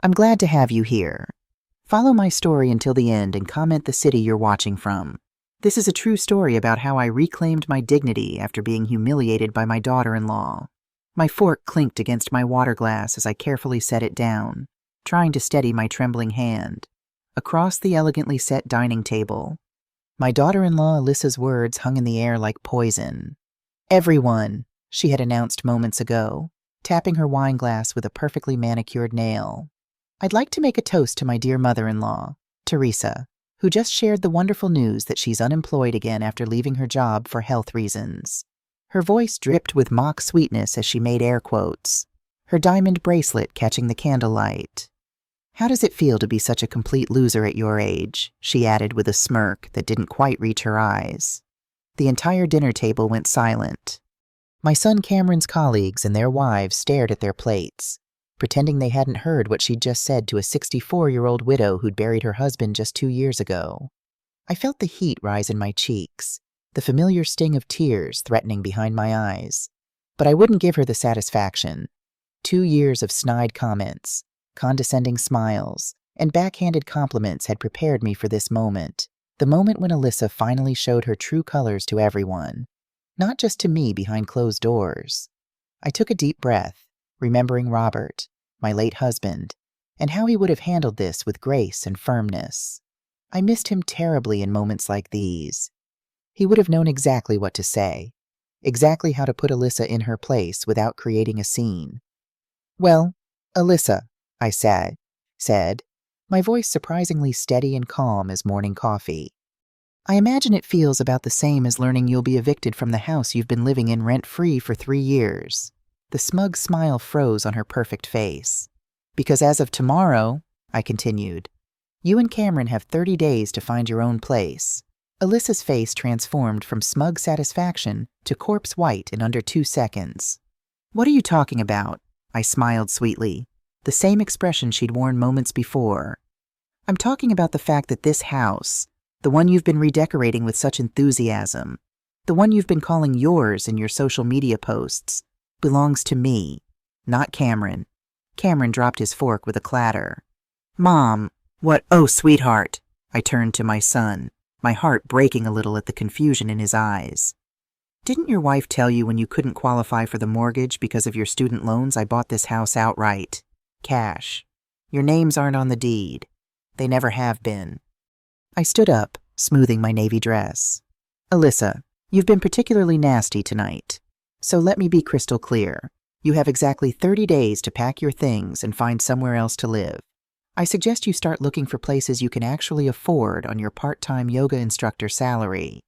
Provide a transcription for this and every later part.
I'm glad to have you here. Follow my story until the end and comment the city you're watching from. This is a true story about how I reclaimed my dignity after being humiliated by my daughter-in-law. My fork clinked against my water glass as I carefully set it down, trying to steady my trembling hand. Across the elegantly set dining table, my daughter-in-law Alyssa's words hung in the air like poison. "Everyone," she had announced moments ago, tapping her wine glass with a perfectly manicured nail. "I'd like to make a toast to my dear mother-in-law, Teresa, who just shared the wonderful news that she's unemployed again after leaving her job for health reasons." Her voice dripped with mock sweetness as she made air quotes, her diamond bracelet catching the candlelight. "How does it feel to be such a complete loser at your age?" she added with a smirk that didn't quite reach her eyes. The entire dinner table went silent. My son Cameron's colleagues and their wives stared at their plates, pretending they hadn't heard what she'd just said to a 64-year-old widow who'd buried her husband just 2 years ago. I felt the heat rise in my cheeks, the familiar sting of tears threatening behind my eyes. But I wouldn't give her the satisfaction. 2 years of snide comments, condescending smiles, and backhanded compliments had prepared me for this moment, the moment when Alyssa finally showed her true colors to everyone, not just to me behind closed doors. I took a deep breath, remembering Robert, my late husband, and how he would have handled this with grace and firmness. I missed him terribly in moments like these. He would have known exactly what to say, exactly how to put Alyssa in her place without creating a scene. "Well, Alyssa," I said, my voice surprisingly steady and calm as morning coffee. "I imagine it feels about the same as learning you'll be evicted from the house you've been living in rent-free for 3 years. The smug smile froze on her perfect face. "Because as of tomorrow," I continued, "you and Cameron have 30 days to find your own place." Alyssa's face transformed from smug satisfaction to corpse white in under 2 seconds. "What are you talking about?" I smiled sweetly, the same expression she'd worn moments before. "I'm talking about the fact that this house, the one you've been redecorating with such enthusiasm, the one you've been calling yours in your social media posts, belongs to me, not Cameron." Cameron dropped his fork with a clatter. "Mom, what? Oh, sweetheart." I turned to my son, my heart breaking a little at the confusion in his eyes. "Didn't your wife tell you when you couldn't qualify for the mortgage because of your student loans I bought this house outright? Cash. Your names aren't on the deed. They never have been." I stood up, smoothing my navy dress. "Alyssa, you've been particularly nasty tonight. So let me be crystal clear. You have exactly 30 days to pack your things and find somewhere else to live. I suggest you start looking for places you can actually afford on your part-time yoga instructor salary."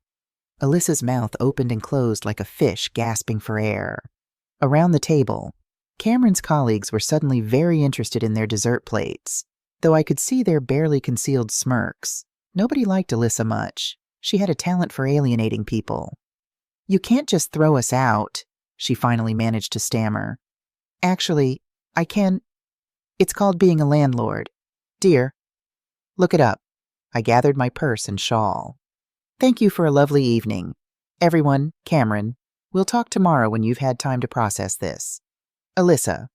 Alyssa's mouth opened and closed like a fish gasping for air. Around the table, Cameron's colleagues were suddenly very interested in their dessert plates, though I could see their barely concealed smirks. Nobody liked Alyssa much. She had a talent for alienating people. "You can't just throw us out," she finally managed to stammer. "Actually, I can. It's called being a landlord. Dear, look it up." I gathered my purse and shawl. "Thank you for a lovely evening. Everyone, Cameron, we'll talk tomorrow when you've had time to process this. Alyssa,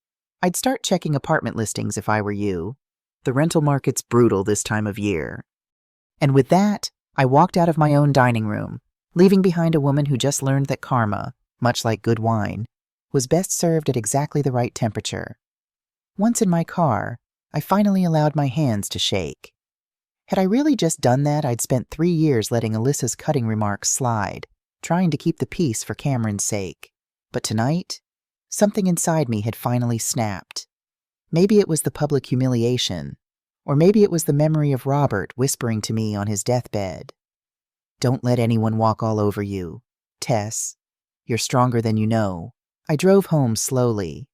I'd start checking apartment listings if I were you. The rental market's brutal this time of year." And with that, I walked out of my own dining room, leaving behind a woman who just learned that karma, much like good wine, was best served at exactly the right temperature. Once in my car, I finally allowed my hands to shake. Had I really just done that, I'd spent 3 years letting Alyssa's cutting remarks slide, trying to keep the peace for Cameron's sake. But tonight, something inside me had finally snapped. Maybe it was the public humiliation, or maybe it was the memory of Robert whispering to me on his deathbed. "Don't let anyone walk all over you. Tess, you're stronger than you know." I drove home slowly,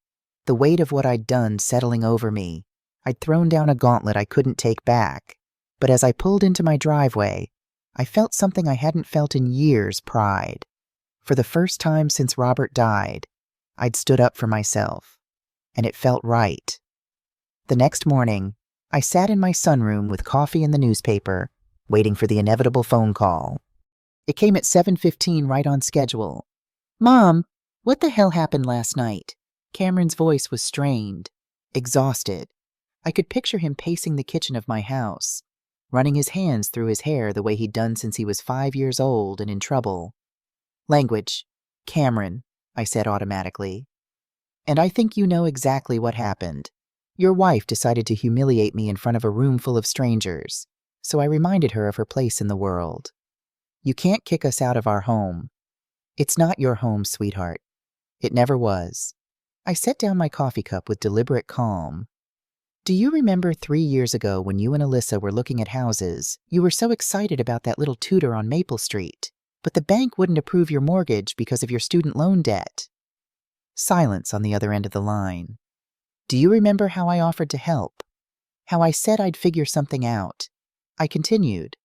the weight of what I'd done settling over me. I'd thrown down a gauntlet I couldn't take back, but as I pulled into my driveway, I felt something I hadn't felt in years: pride. For the first time since Robert died, I'd stood up for myself, and it felt right. The next morning, I sat in my sunroom with coffee and the newspaper, waiting for the inevitable phone call. It came at 7:15, right on schedule. "Mom, what the hell happened last night?" Cameron's voice was strained, exhausted. I could picture him pacing the kitchen of my house, running his hands through his hair the way he'd done since he was 5 years old and in trouble. Language. Cameron, I said automatically. And I think you know exactly what happened. Your wife decided to humiliate me in front of a room full of strangers, so I reminded her of her place in the world. You can't kick us out of our home. It's not your home, sweetheart. It never was. I set down my coffee cup with deliberate calm. Do you remember 3 years ago when you and Alyssa were looking at houses, you were so excited about that little Tudor on Maple Street, but the bank wouldn't approve your mortgage because of your student loan debt? Silence on the other end of the line. Do you remember how I offered to help? How I said I'd figure something out? I continued.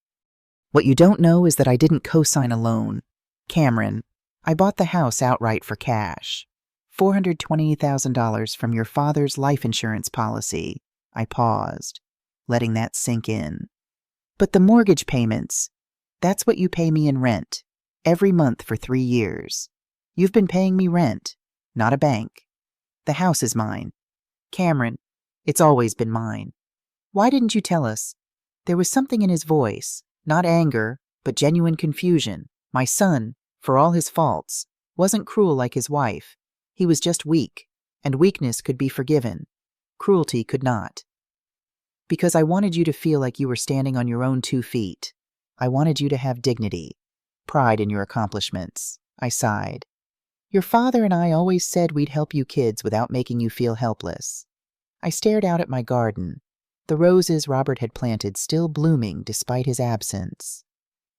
What you don't know is that I didn't co-sign a loan. Cameron, I bought the house outright for cash. $420,000 from your father's life insurance policy. I paused, letting that sink in. But the mortgage payments, that's what you pay me in rent, every month for 3 years. You've been paying me rent, not a bank. The house is mine. Cameron, it's always been mine. Why didn't you tell us? There was something in his voice, not anger, but genuine confusion. My son, for all his faults, wasn't cruel like his wife. He was just weak, and weakness could be forgiven. Cruelty could not. Because I wanted you to feel like you were standing on your own 2 feet. I wanted you to have dignity, pride in your accomplishments. I sighed. Your father and I always said we'd help you kids without making you feel helpless. I stared out at my garden, the roses Robert had planted still blooming despite his absence.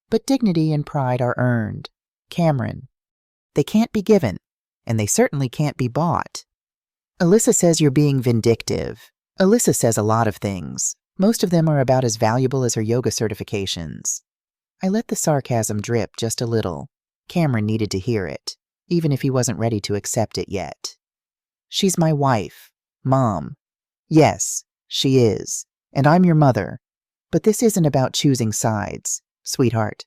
But dignity and pride are earned. Cameron, they can't be given, and they certainly can't be bought. Alyssa says you're being vindictive. Alyssa says a lot of things. Most of them are about as valuable as her yoga certifications. I let the sarcasm drip just a little. Cameron needed to hear it, even if he wasn't ready to accept it yet. She's my wife, Mom. Yes, she is, and I'm your mother. But this isn't about choosing sides, sweetheart.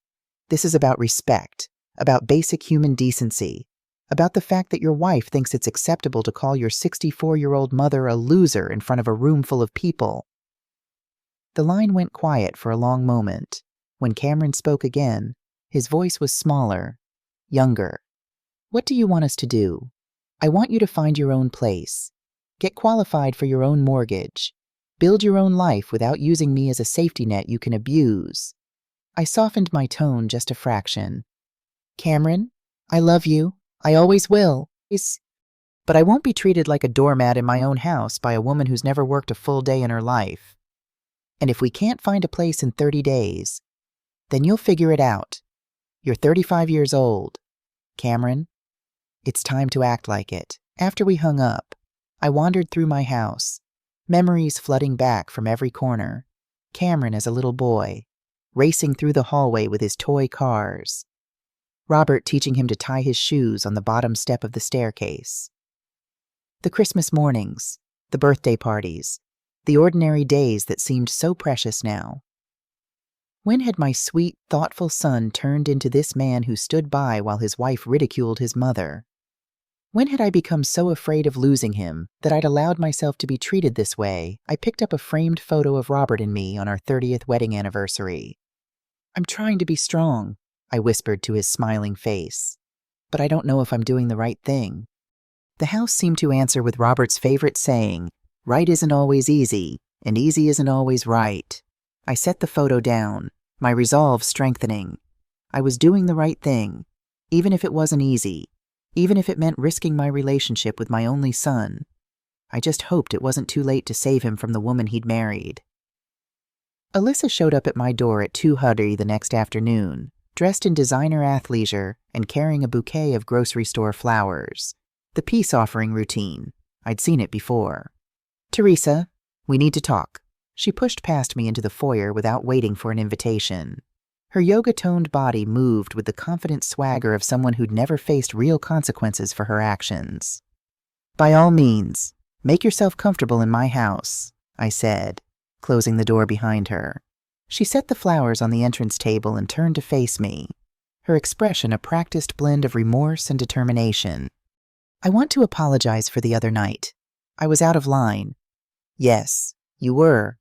This is about respect, about basic human decency, about the fact that your wife thinks it's acceptable to call your 64-year-old mother a loser in front of a room full of people. The line went quiet for a long moment. When Cameron spoke again, his voice was smaller, younger. What do you want us to do? I want you to find your own place. Get qualified for your own mortgage. Build your own life without using me as a safety net you can abuse. I softened my tone just a fraction. Cameron, I love you. I always will. But I won't be treated like a doormat in my own house by a woman who's never worked a full day in her life. And if we can't find a place in 30 days, then you'll figure it out. You're 35 years old. Cameron, it's time to act like it. After we hung up, I wandered through my house, memories flooding back from every corner. Cameron as a little boy, racing through the hallway with his toy cars. Robert teaching him to tie his shoes on the bottom step of the staircase. The Christmas mornings, the birthday parties, the ordinary days that seemed so precious now. When had my sweet, thoughtful son turned into this man who stood by while his wife ridiculed his mother? When had I become so afraid of losing him that I'd allowed myself to be treated this way? I picked up a framed photo of Robert and me on our 30th wedding anniversary. I'm trying to be strong, I whispered to his smiling face, but I don't know if I'm doing the right thing. The house seemed to answer with Robert's favorite saying, right isn't always easy, and easy isn't always right. I set the photo down, my resolve strengthening. I was doing the right thing, even if it wasn't easy, even if it meant risking my relationship with my only son. I just hoped it wasn't too late to save him from the woman he'd married. Alyssa showed up at my door at 2:30 the next afternoon, dressed in designer athleisure and carrying a bouquet of grocery store flowers. The peace offering routine. I'd seen it before. Teresa, we need to talk. She pushed past me into the foyer without waiting for an invitation. Her yoga-toned body moved with the confident swagger of someone who'd never faced real consequences for her actions. By all means, make yourself comfortable in my house, I said, closing the door behind her. She set the flowers on the entrance table and turned to face me, her expression a practiced blend of remorse and determination. I want to apologize for the other night. I was out of line. Yes, You were.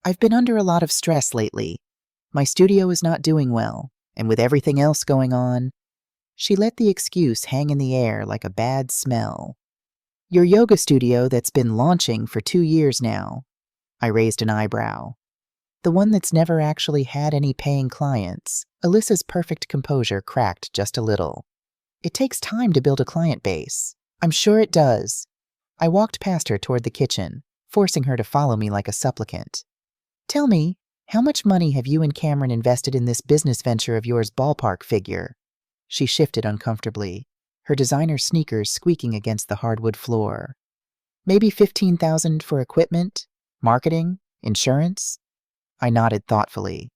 I've been under a lot of stress lately. My studio is not doing well, and with everything else going on, she let the excuse hang in the air like a bad smell. Your yoga studio that's been launching for 2 years now. I raised an eyebrow. The one that's never actually had any paying clients. Alyssa's perfect composure cracked just a little. It takes time to build a client base. I'm sure it does. I walked past her toward the kitchen, forcing her to follow me like a supplicant. Tell me, how much money have you and Cameron invested in this business venture of yours, ballpark figure? She shifted uncomfortably, her designer sneakers squeaking against the hardwood floor. Maybe $15,000 for equipment, marketing, insurance? I nodded thoughtfully.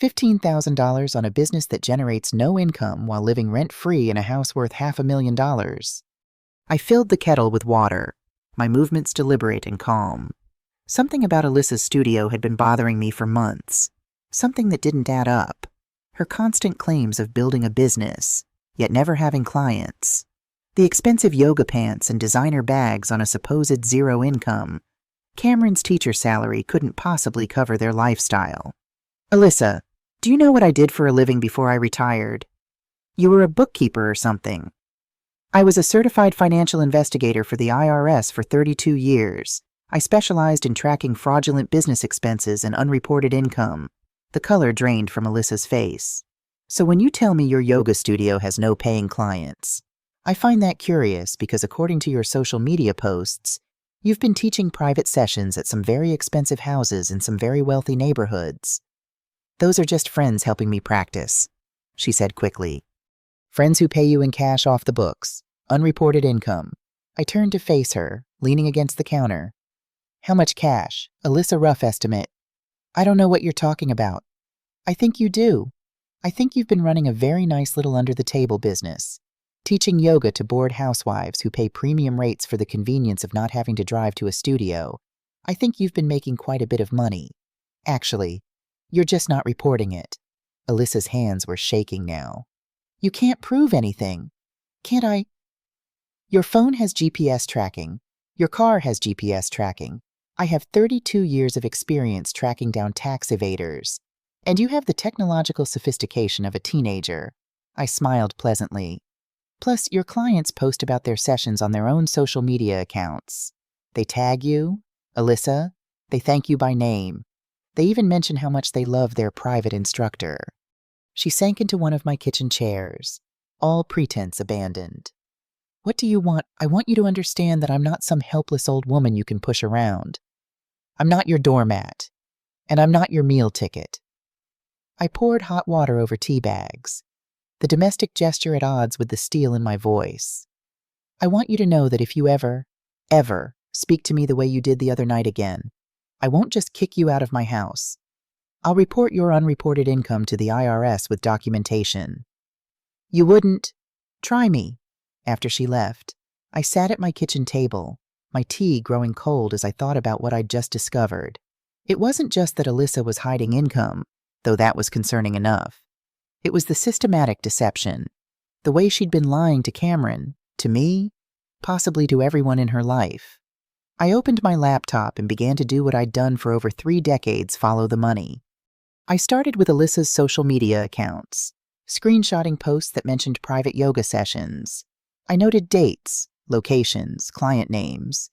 $15,000 on a business that generates no income while living rent-free in a house worth $500,000. I filled the kettle with water, my movements deliberate and calm. Something about Alyssa's studio had been bothering me for months. Something that didn't add up. Her constant claims of building a business, yet never having clients. The expensive yoga pants and designer bags on a supposed zero income. Cameron's teacher salary couldn't possibly cover their lifestyle. Alyssa, do you know what I did for a living before I retired? You were a bookkeeper or something. I was a certified financial investigator for the IRS for 32 years. I specialized in tracking fraudulent business expenses and unreported income. The color drained from Alyssa's face. So when you tell me your yoga studio has no paying clients, I find that curious because according to your social media posts, you've been teaching private sessions at some very expensive houses in some very wealthy neighborhoods. Those are just friends helping me practice, she said quickly. Friends who pay you in cash off the books, unreported income. I turned to face her, leaning against the counter. How much cash? Alyssa, rough estimate. I don't know what you're talking about. I think you do. I think you've been running a very nice little under-the-table business, teaching yoga to bored housewives who pay premium rates for the convenience of not having to drive to a studio. I think you've been making quite a bit of money. Actually, you're just not reporting it. Alyssa's hands were shaking now. You can't prove anything. Can't I? Your phone has GPS tracking. Your car has GPS tracking. I have 32 years of experience tracking down tax evaders. And you have the technological sophistication of a teenager. I smiled pleasantly. Plus, your clients post about their sessions on their own social media accounts. They tag you, Alyssa. They thank you by name. They even mention how much they love their private instructor. She sank into one of my kitchen chairs, all pretense abandoned. What do you want? I want you to understand that I'm not some helpless old woman you can push around. I'm not your doormat, and I'm not your meal ticket. I poured hot water over tea bags, the domestic gesture at odds with the steel in my voice. I want you to know that if you ever speak to me the way you did the other night again, I won't just kick you out of my house. I'll report your unreported income to the IRS with documentation. You wouldn't? Try me. After she left, I sat at my kitchen table, my tea growing cold as I thought about what I'd just discovered. It wasn't just that Alyssa was hiding income, though that was concerning enough. It was the systematic deception, the way she'd been lying to Cameron, to me, possibly to everyone in her life. I opened my laptop and began to do what I'd done for over 3 decades, follow the money. I started with Alyssa's social media accounts, screenshotting posts that mentioned private yoga sessions. I noted dates, locations, client names.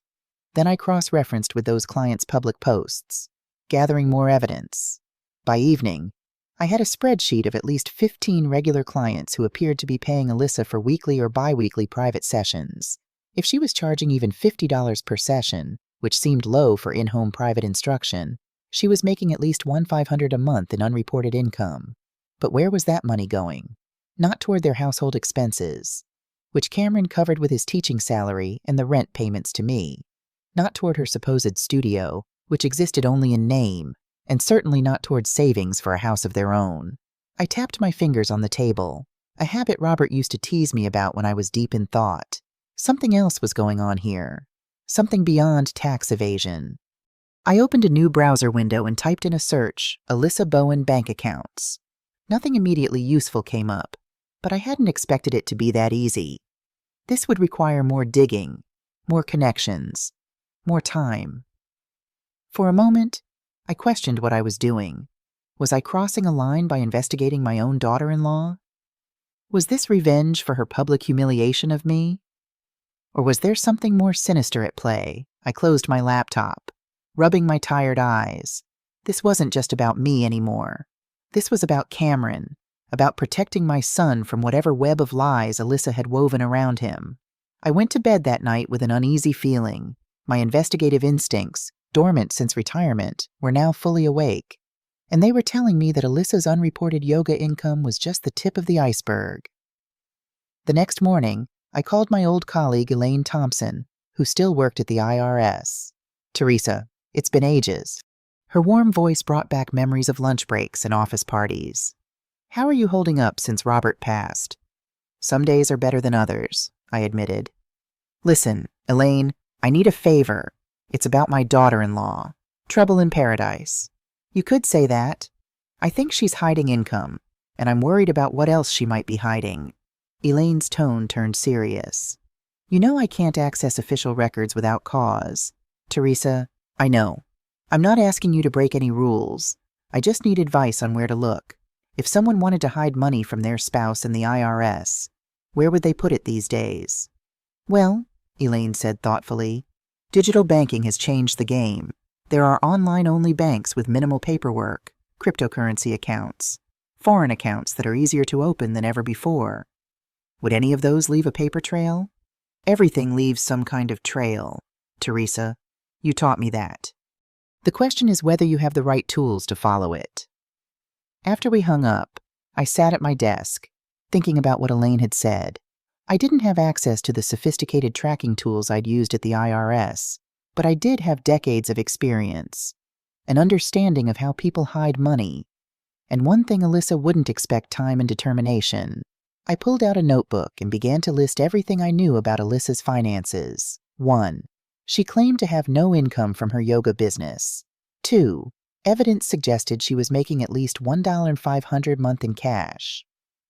Then I cross-referenced with those clients' public posts, gathering more evidence. By evening, I had a spreadsheet of at least 15 regular clients who appeared to be paying Alyssa for weekly or bi-weekly private sessions. If she was charging even $50 per session, which seemed low for in-home private instruction, she was making at least $1,500 a month in unreported income. But where was that money going? Not toward their household expenses, which Cameron covered with his teaching salary and the rent payments to me. Not toward her supposed studio, which existed only in name, and certainly not toward savings for a house of their own. I tapped my fingers on the table, a habit Robert used to tease me about when I was deep in thought. Something else was going on here. Something beyond tax evasion. I opened a new browser window and typed in a search, Alyssa Bowen bank accounts. Nothing immediately useful came up, but I hadn't expected it to be that easy. This would require more digging, more connections, more time. For a moment, I questioned what I was doing. Was I crossing a line by investigating my own daughter-in-law? Was this revenge for her public humiliation of me? Or was there something more sinister at play? I closed my laptop, rubbing my tired eyes. This wasn't just about me anymore. This was about Cameron, about protecting my son from whatever web of lies Alyssa had woven around him. I went to bed that night with an uneasy feeling. My investigative instincts, dormant since retirement, were now fully awake, and they were telling me that Alyssa's unreported yoga income was just the tip of the iceberg. The next morning, I called my old colleague Elaine Thompson, who still worked at the IRS. "Teresa, it's been ages." Her warm voice brought back memories of lunch breaks and office parties. "How are you holding up since Robert passed?" "Some days are better than others," I admitted. "Listen, Elaine, I need a favor. It's about my daughter-in-law. Trouble in paradise." "You could say that. I think she's hiding income, and I'm worried about what else she might be hiding." Elaine's tone turned serious. "You know I can't access official records without cause. Teresa, I know. I'm not asking you to break any rules. I just need advice on where to look. If someone wanted to hide money from their spouse in the IRS, where would they put it these days?" "Well," Elaine said thoughtfully, "digital banking has changed the game. There are online-only banks with minimal paperwork, cryptocurrency accounts, foreign accounts that are easier to open than ever before. Would any of those leave a paper trail?" "Everything leaves some kind of trail, Teresa. You taught me that. The question is whether you have the right tools to follow it." After we hung up, I sat at my desk, thinking about what Elaine had said. I didn't have access to the sophisticated tracking tools I'd used at the IRS, but I did have decades of experience, an understanding of how people hide money, and one thing Alyssa wouldn't expect: time and determination. I pulled out a notebook and began to list everything I knew about Alyssa's finances. 1. She claimed to have no income from her yoga business. 2. Evidence suggested she was making at least $1.500 a month in cash.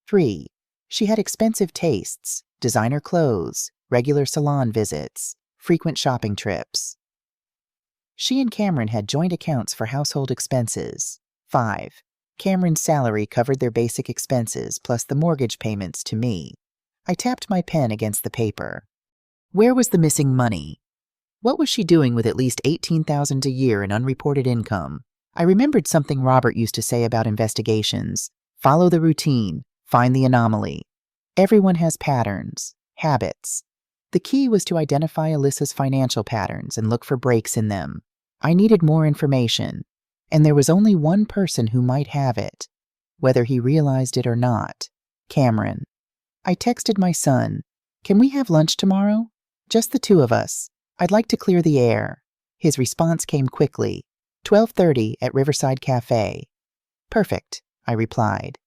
3. She had expensive tastes, designer clothes, regular salon visits, frequent shopping trips. She and Cameron had joint accounts for household expenses. 5. Cameron's salary covered their basic expenses plus the mortgage payments to me. I tapped my pen against the paper. Where was the missing money? What was she doing with at least $18,000 a year in unreported income? I remembered something Robert used to say about investigations. Follow the routine, find the anomaly. Everyone has patterns, habits. The key was to identify Alyssa's financial patterns and look for breaks in them. I needed more information, and there was only one person who might have it, whether he realized it or not: Cameron. I texted my son, "Can we have lunch tomorrow? Just the two of us. I'd like to clear the air." His response came quickly: 12:30 at Riverside Cafe. "Perfect," I replied.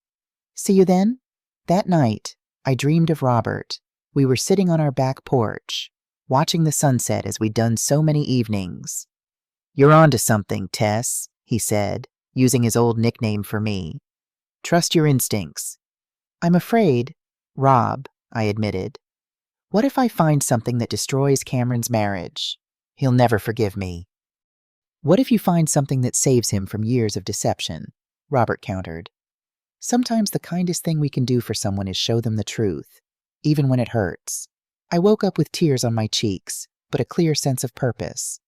"See you then?" That night, I dreamed of Robert. We were sitting on our back porch, watching the sunset as we'd done so many evenings. "You're onto something, Tess," he said, using his old nickname for me. "Trust your instincts." "I'm afraid, Rob," I admitted. "What if I find something that destroys Cameron's marriage? He'll never forgive me." "What if you find something that saves him from years of deception?" Robert countered. "Sometimes the kindest thing we can do for someone is show them the truth, even when it hurts." I woke up with tears on my cheeks, but a clear sense of purpose.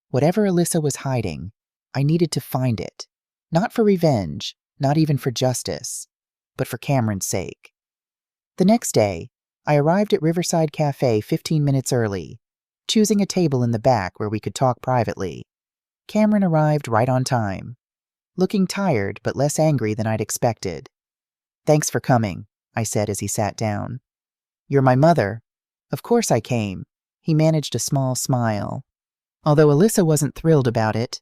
Whatever Alyssa was hiding, I needed to find it. Not for revenge, not even for justice, but for Cameron's sake. The next day, I arrived at Riverside Cafe 15 minutes early, choosing a table in the back where we could talk privately. Cameron arrived right on time, looking tired but less angry than I'd expected. "Thanks for coming," I said as he sat down. "You're my mother." "Of course I came." He managed a small smile, although Alyssa wasn't thrilled about it.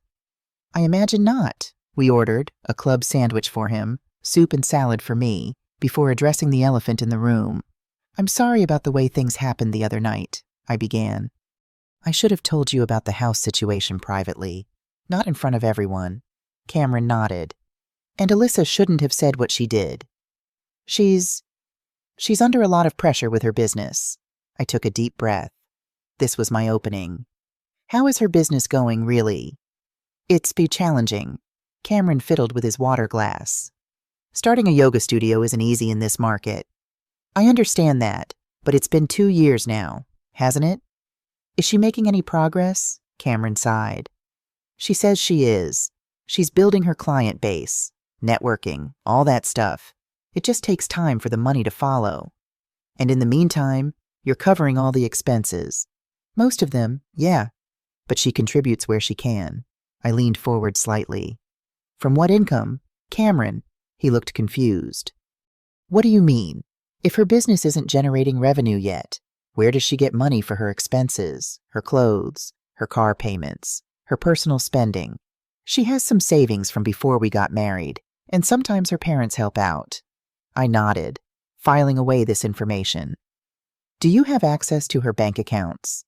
"I imagine not." We ordered a club sandwich for him, soup and salad for me, before addressing the elephant in the room. "I'm sorry about the way things happened the other night," I began. "I should have told you about the house situation privately, not in front of everyone." Cameron nodded. "And Alyssa shouldn't have said what she did. She's under a lot of pressure with her business." I took a deep breath. This was my opening. "How is her business going, really?" It's be challenging. Cameron fiddled with his water glass. Starting a yoga studio isn't easy in this market. I understand that, but it's been 2 years now, hasn't it? Is she making any progress? Cameron sighed. She says she is. She's building her client base, networking, all that stuff. It just takes time for the money to follow. And in the meantime, you're covering all the expenses. Most of them, yeah, but she contributes where she can. I leaned forward slightly. From what income? Cameron. He looked confused. What do you mean? If her business isn't generating revenue yet, where does she get money for her expenses, her clothes, her car payments, her personal spending? She has some savings from before we got married, and sometimes her parents help out. I nodded, filing away this information. Do you have access to her bank accounts?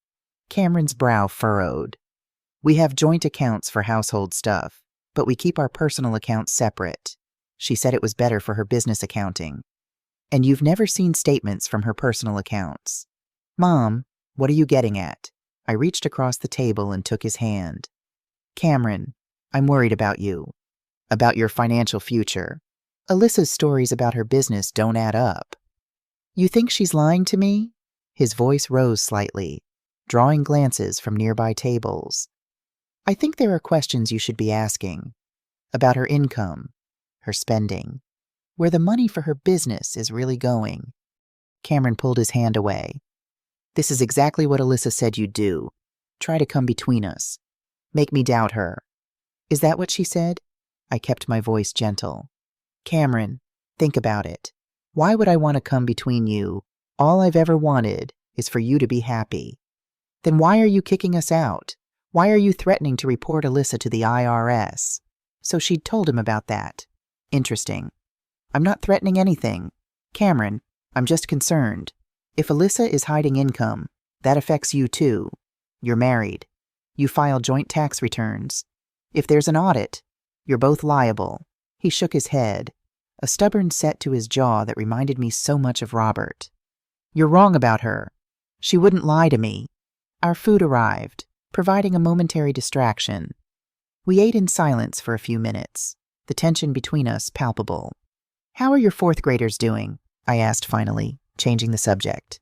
Cameron's brow furrowed. We have joint accounts for household stuff, but we keep our personal accounts separate. She said it was better for her business accounting. And you've never seen statements from her personal accounts. Mom, what are you getting at? I reached across the table and took his hand. Cameron, I'm worried about you. About your financial future. Alyssa's stories about her business don't add up. You think she's lying to me? His voice rose slightly, drawing glances from nearby tables. I think there are questions you should be asking. About her income, her spending, where the money for her business is really going. Cameron pulled his hand away. This is exactly what Alyssa said you'd do. Try to come between us. Make me doubt her. Is that what she said? I kept my voice gentle. Cameron, think about it. Why would I want to come between you? All I've ever wanted is for you to be happy. Then why are you kicking us out? Why are you threatening to report Alyssa to the IRS? So she'd told him about that. Interesting. I'm not threatening anything. Cameron, I'm just concerned. If Alyssa is hiding income, that affects you too. You're married. You file joint tax returns. If there's an audit, you're both liable. He shook his head, a stubborn set to his jaw that reminded me so much of Robert. You're wrong about her. She wouldn't lie to me. Our food arrived, providing a momentary distraction. We ate in silence for a few minutes, the tension between us palpable. How are your fourth graders doing? I asked finally, changing the subject.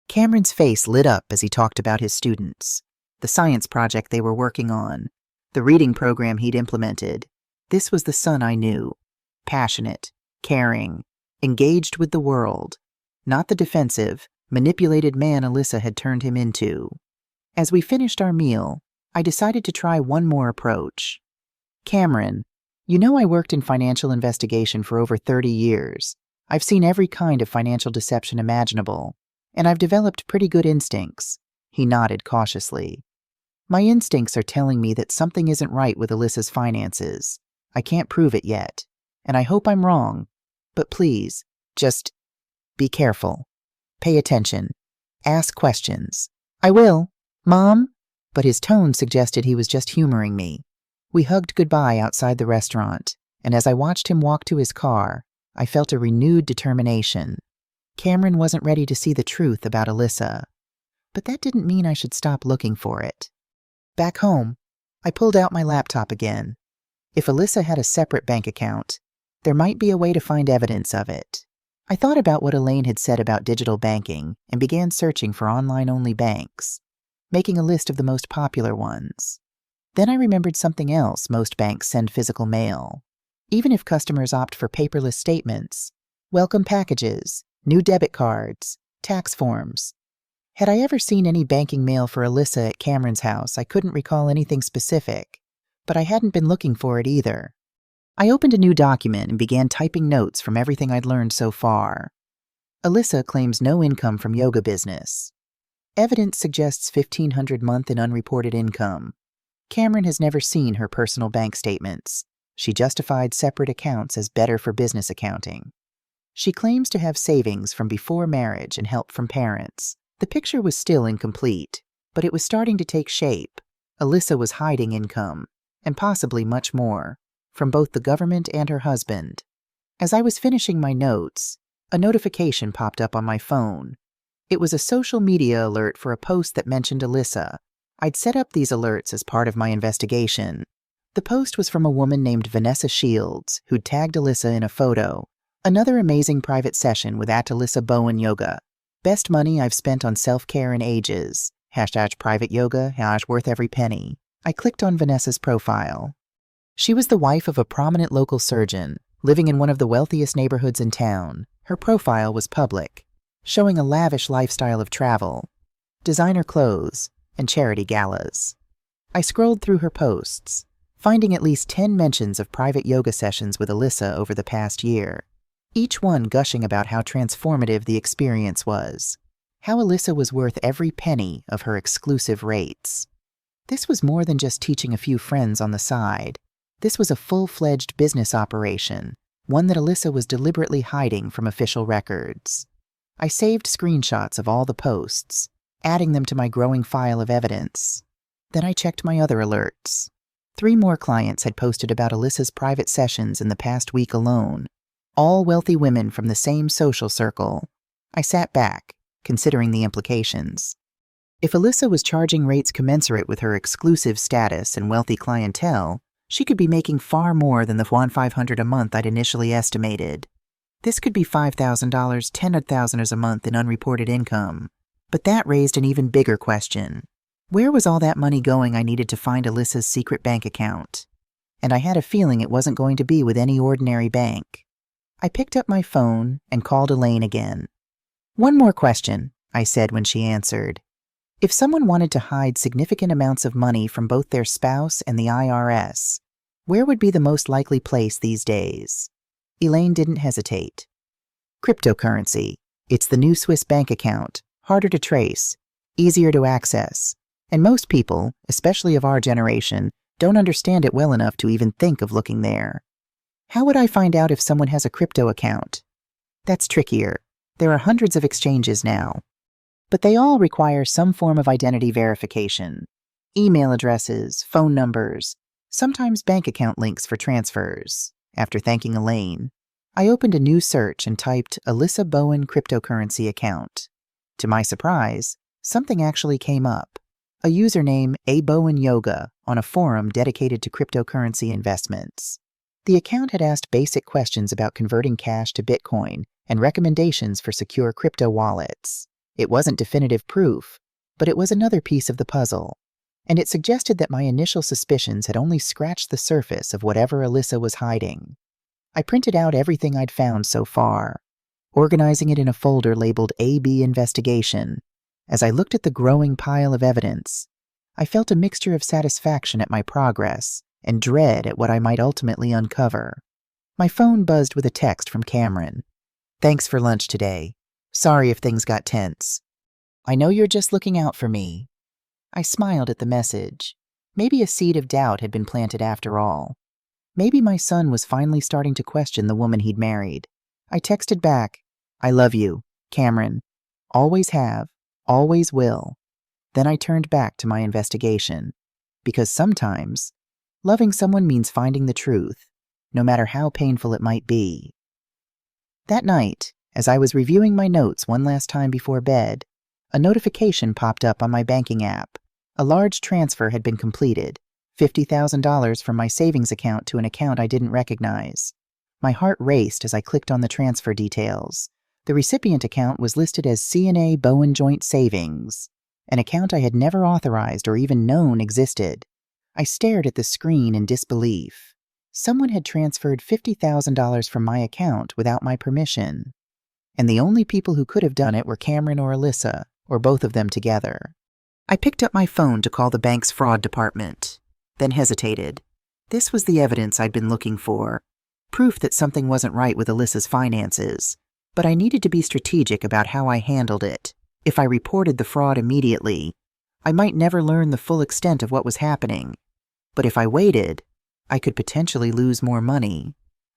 Cameron's face lit up as he talked about his students, the science project they were working on, the reading program he'd implemented. This was the son I knew. Passionate, caring, engaged with the world, not the defensive, manipulated man Alyssa had turned him into. As we finished our meal, I decided to try one more approach. Cameron, you know I worked in financial investigation for over 30 years. I've seen every kind of financial deception imaginable, and I've developed pretty good instincts. He nodded cautiously. My instincts are telling me that something isn't right with Alyssa's finances. I can't prove it yet, and I hope I'm wrong. But please, just be careful. Pay attention. Ask questions. I will. Mom? But his tone suggested he was just humoring me. We hugged goodbye outside the restaurant, and as I watched him walk to his car, I felt a renewed determination. Cameron wasn't ready to see the truth about Alyssa, but that didn't mean I should stop looking for it. Back home, I pulled out my laptop again. If Alyssa had a separate bank account, there might be a way to find evidence of it. I thought about what Elaine had said about digital banking and began searching for online-only banks, making a list of the most popular ones. Then I remembered something else most banks send physical mail. Even if customers opt for paperless statements, welcome packages, new debit cards, tax forms. Had I ever seen any banking mail for Alyssa at Cameron's house, I couldn't recall anything specific, but I hadn't been looking for it either. I opened a new document and began typing notes from everything I'd learned so far. Alyssa claims no income from yoga business. Evidence suggests $1,500 a month in unreported income. Cameron has never seen her personal bank statements. She justified separate accounts as better for business accounting. She claims to have savings from before marriage and help from parents. The picture was still incomplete, but it was starting to take shape. Alyssa was hiding income, and possibly much more, from both the government and her husband. As I was finishing my notes, a notification popped up on my phone. It was a social media alert for a post that mentioned Alyssa. I'd set up these alerts as part of my investigation, The post was from a woman named Vanessa Shields, who'd tagged Alyssa in a photo. Another amazing private session with @Alyssa Bowen Yoga. Best money I've spent on self-care in ages. #private yoga, #worth every penny. I clicked on Vanessa's profile. She was the wife of a prominent local surgeon, living in one of the wealthiest neighborhoods in town. Her profile was public, showing a lavish lifestyle of travel, designer clothes, and charity galas. I scrolled through her posts, finding at least 10 mentions of private yoga sessions with Alyssa over the past year, each one gushing about how transformative the experience was, how Alyssa was worth every penny of her exclusive rates. This was more than just teaching a few friends on the side. This was a full-fledged business operation, one that Alyssa was deliberately hiding from official records. I saved screenshots of all the posts, adding them to my growing file of evidence. Then I checked my other alerts. 3 more clients had posted about Alyssa's private sessions in the past week alone, all wealthy women from the same social circle. I sat back, considering the implications. If Alyssa was charging rates commensurate with her exclusive status and wealthy clientele, she could be making far more than the $1,500 a month I'd initially estimated. This could be $5,000, $10,000 a month in unreported income. But that raised an even bigger question. Where was all that money going I needed to find Alyssa's secret bank account? And I had a feeling it wasn't going to be with any ordinary bank. I picked up my phone and called Elaine again. "One more question," I said when she answered. "If someone wanted to hide significant amounts of money from both their spouse and the IRS, where would be the most likely place these days?" Elaine didn't hesitate. "Cryptocurrency. It's the new Swiss bank account, harder to trace, easier to access, and most people, especially of our generation, don't understand it well enough to even think of looking there." "How would I find out if someone has a crypto account?" "That's trickier. There are hundreds of exchanges now, but they all require some form of identity verification. Email addresses, phone numbers, sometimes bank account links for transfers." After thanking Elaine, I opened a new search and typed Alyssa Bowen cryptocurrency account. To my surprise, something actually came up. A username Bowen Yoga on a forum dedicated to cryptocurrency investments. The account had asked basic questions about converting cash to Bitcoin and recommendations for secure crypto wallets. It wasn't definitive proof, but it was another piece of the puzzle, and it suggested that my initial suspicions had only scratched the surface of whatever Alyssa was hiding. I printed out everything I'd found so far, organizing it in a folder labeled AB Investigation. As I looked at the growing pile of evidence, I felt a mixture of satisfaction at my progress and dread at what I might ultimately uncover. My phone buzzed with a text from Cameron. "Thanks for lunch today. Sorry if things got tense. I know you're just looking out for me." I smiled at the message. Maybe a seed of doubt had been planted after all. Maybe my son was finally starting to question the woman he'd married. I texted back, "I love you, Cameron. Always have, always will." Then I turned back to my investigation. Because sometimes, loving someone means finding the truth, no matter how painful it might be. That night, as I was reviewing my notes one last time before bed, a notification popped up on my banking app. A large transfer had been completed, $50,000 from my savings account to an account I didn't recognize. My heart raced as I clicked on the transfer details. The recipient account was listed as C&A Bowen Joint Savings, an account I had never authorized or even known existed. I stared at the screen in disbelief. Someone had transferred $50,000 from my account without my permission. And the only people who could have done it were Cameron or Alyssa, or both of them together. I picked up my phone to call the bank's fraud department, then hesitated. This was the evidence I'd been looking for, proof that something wasn't right with Alyssa's finances. But I needed to be strategic about how I handled it. If I reported the fraud immediately, I might never learn the full extent of what was happening. But if I waited, I could potentially lose more money.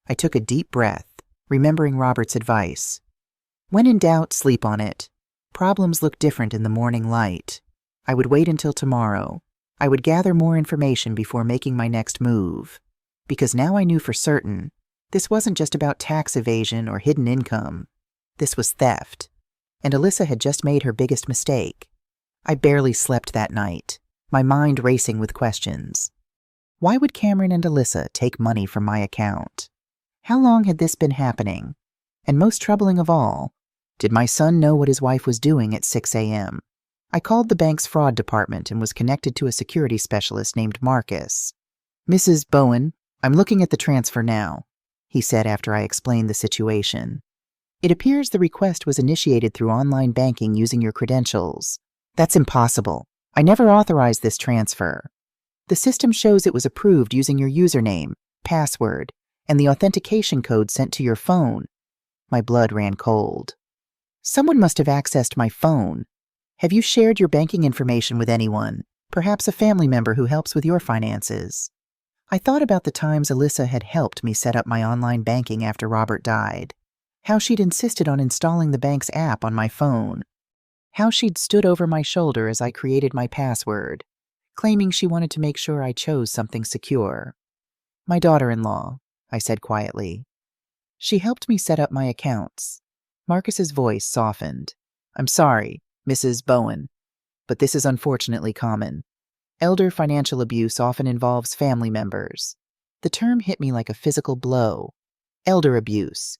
I took a deep breath, remembering Robert's advice. When in doubt, sleep on it. Problems look different in the morning light. I would wait until tomorrow. I would gather more information before making my next move. Because now I knew for certain, this wasn't just about tax evasion or hidden income. This was theft. And Alyssa had just made her biggest mistake. I barely slept that night, my mind racing with questions. Why would Cameron and Alyssa take money from my account? How long had this been happening? And most troubling of all, did my son know what his wife was doing at 6 a.m.? I called the bank's fraud department and was connected to a security specialist named Marcus. "Mrs. Bowen, I'm looking at the transfer now," he said after I explained the situation. "It appears the request was initiated through online banking using your credentials. That's impossible. I never authorized this transfer. The system shows it was approved using your username, password, and the authentication code sent to your phone." My blood ran cold. "Someone must have accessed my phone. Have you shared your banking information with anyone? Perhaps a family member who helps with your finances?" I thought about the times Alyssa had helped me set up my online banking after Robert died. How she'd insisted on installing the bank's app on my phone. How she'd stood over my shoulder as I created my password, claiming she wanted to make sure I chose something secure. "My daughter-in-law," I said quietly. "She helped me set up my accounts." Marcus's voice softened. "I'm sorry, Mrs. Bowen, but this is unfortunately common. Elder financial abuse often involves family members." The term hit me like a physical blow. Elder abuse.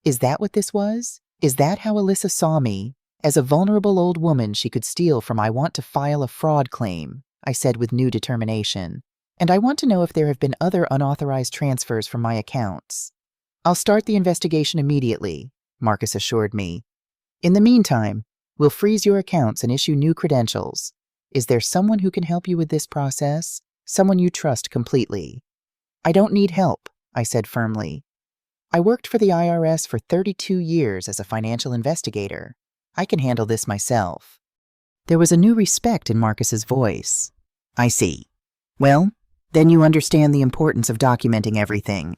Is that what this was? Is that how Alyssa saw me? As a vulnerable old woman she could steal from? "I want to file a fraud claim," I said with new determination. "And I want to know if there have been other unauthorized transfers from my accounts." "I'll start the investigation immediately," Marcus assured me. "In the meantime, we'll freeze your accounts and issue new credentials. Is there someone who can help you with this process? Someone you trust completely?" "I don't need help," I said firmly. "I worked for the IRS for 32 years as a financial investigator. I can handle this myself." There was a new respect in Marcus's voice. "I see. Well, then you understand the importance of documenting everything.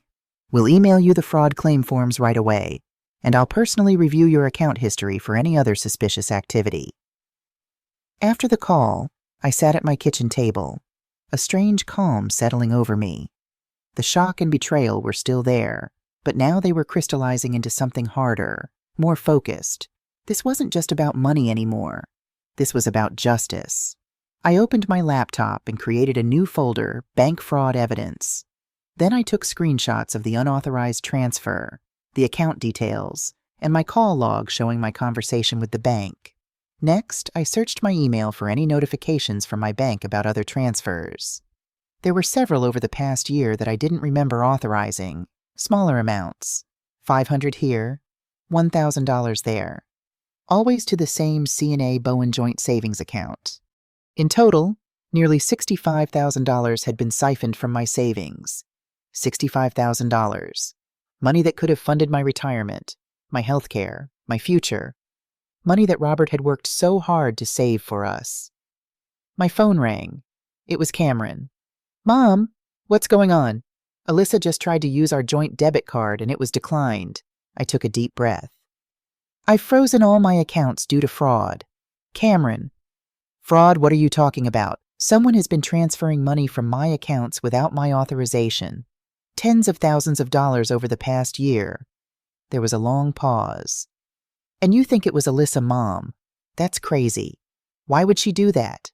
We'll email you the fraud claim forms right away, and I'll personally review your account history for any other suspicious activity." After the call, I sat at my kitchen table, a strange calm settling over me. The shock and betrayal were still there, but now they were crystallizing into something harder, more focused. This wasn't just about money anymore. This was about justice. I opened my laptop and created a new folder, Bank Fraud Evidence. Then I took screenshots of the unauthorized transfer, the account details, and my call log showing my conversation with the bank. Next, I searched my email for any notifications from my bank about other transfers. There were several over the past year that I didn't remember authorizing, smaller amounts, $500 here, $1,000 there, always to the same C&A Bowen joint savings account. In total, nearly $65,000 had been siphoned from my savings. $65,000. Money that could have funded my retirement, my health care, my future. Money that Robert had worked so hard to save for us. My phone rang. It was Cameron. "Mom, what's going on? Alyssa just tried to use our joint debit card and it was declined." I took a deep breath. "I've frozen all my accounts due to fraud." "Cameron." "Fraud? What are you talking about?" "Someone has been transferring money from my accounts without my authorization. Tens of thousands of dollars over the past year." There was a long pause. "And you think it was Alyssa, Mom? That's crazy. Why would she do that?"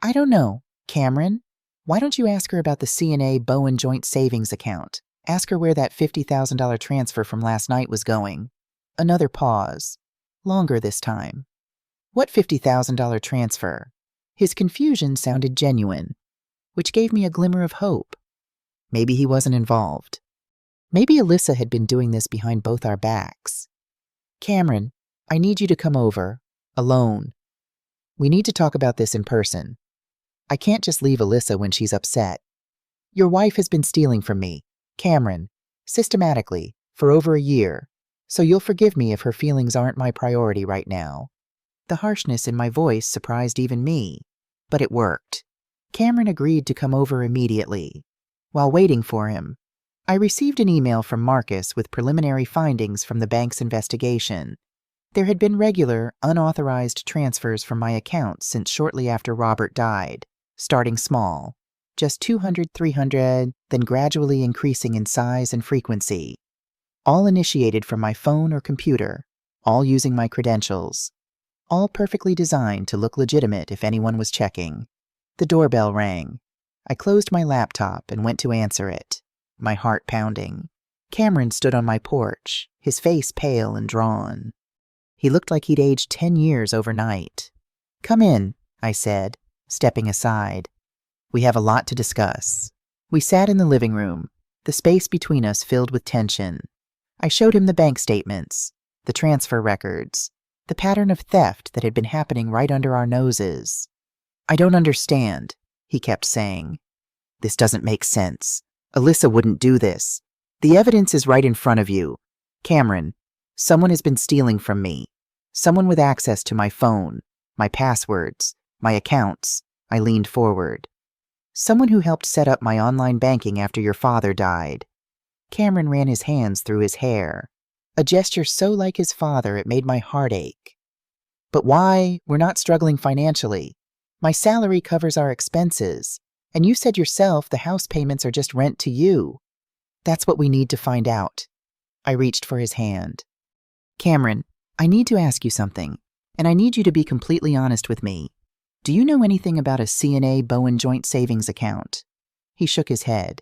"I don't know. Cameron, why don't you ask her about the C&A Bowen joint savings account? Ask her where that $50,000 transfer from last night was going." Another pause. Longer this time. "What $50,000 transfer?" His confusion sounded genuine, which gave me a glimmer of hope. Maybe he wasn't involved. Maybe Alyssa had been doing this behind both our backs. "Cameron, I need you to come over, alone. We need to talk about this in person. I can't just leave Alyssa when she's upset. Your wife has been stealing from me, Cameron, systematically, for over a year, so you'll forgive me if her feelings aren't my priority right now." The harshness in my voice surprised even me, but it worked. Cameron agreed to come over immediately. While waiting for him, I received an email from Marcus with preliminary findings from the bank's investigation. There had been regular, unauthorized transfers from my account since shortly after Robert died, starting small, just 200, 300, then gradually increasing in size and frequency. All initiated from my phone or computer, all using my credentials. All perfectly designed to look legitimate if anyone was checking. The doorbell rang. I closed my laptop and went to answer it, my heart pounding. Cameron stood on my porch, his face pale and drawn. He looked like he'd aged 10 years overnight. "Come in," I said, stepping aside. "We have a lot to discuss." We sat in the living room, the space between us filled with tension. I showed him the bank statements, the transfer records, the pattern of theft that had been happening right under our noses. "I don't understand," he kept saying. "This doesn't make sense. Alyssa wouldn't do this. The evidence is right in front of you. Cameron, someone has been stealing from me. Someone with access to my phone, my passwords, my accounts." I leaned forward. "Someone who helped set up my online banking after your father died." Cameron ran his hands through his hair, a gesture so like his father it made my heart ache. "But why? We're not struggling financially. My salary covers our expenses, and you said yourself the house payments are just rent to you." "That's what we need to find out." I reached for his hand. "Cameron, I need to ask you something, and I need you to be completely honest with me. Do you know anything about a C&A Bowen joint savings account?" He shook his head.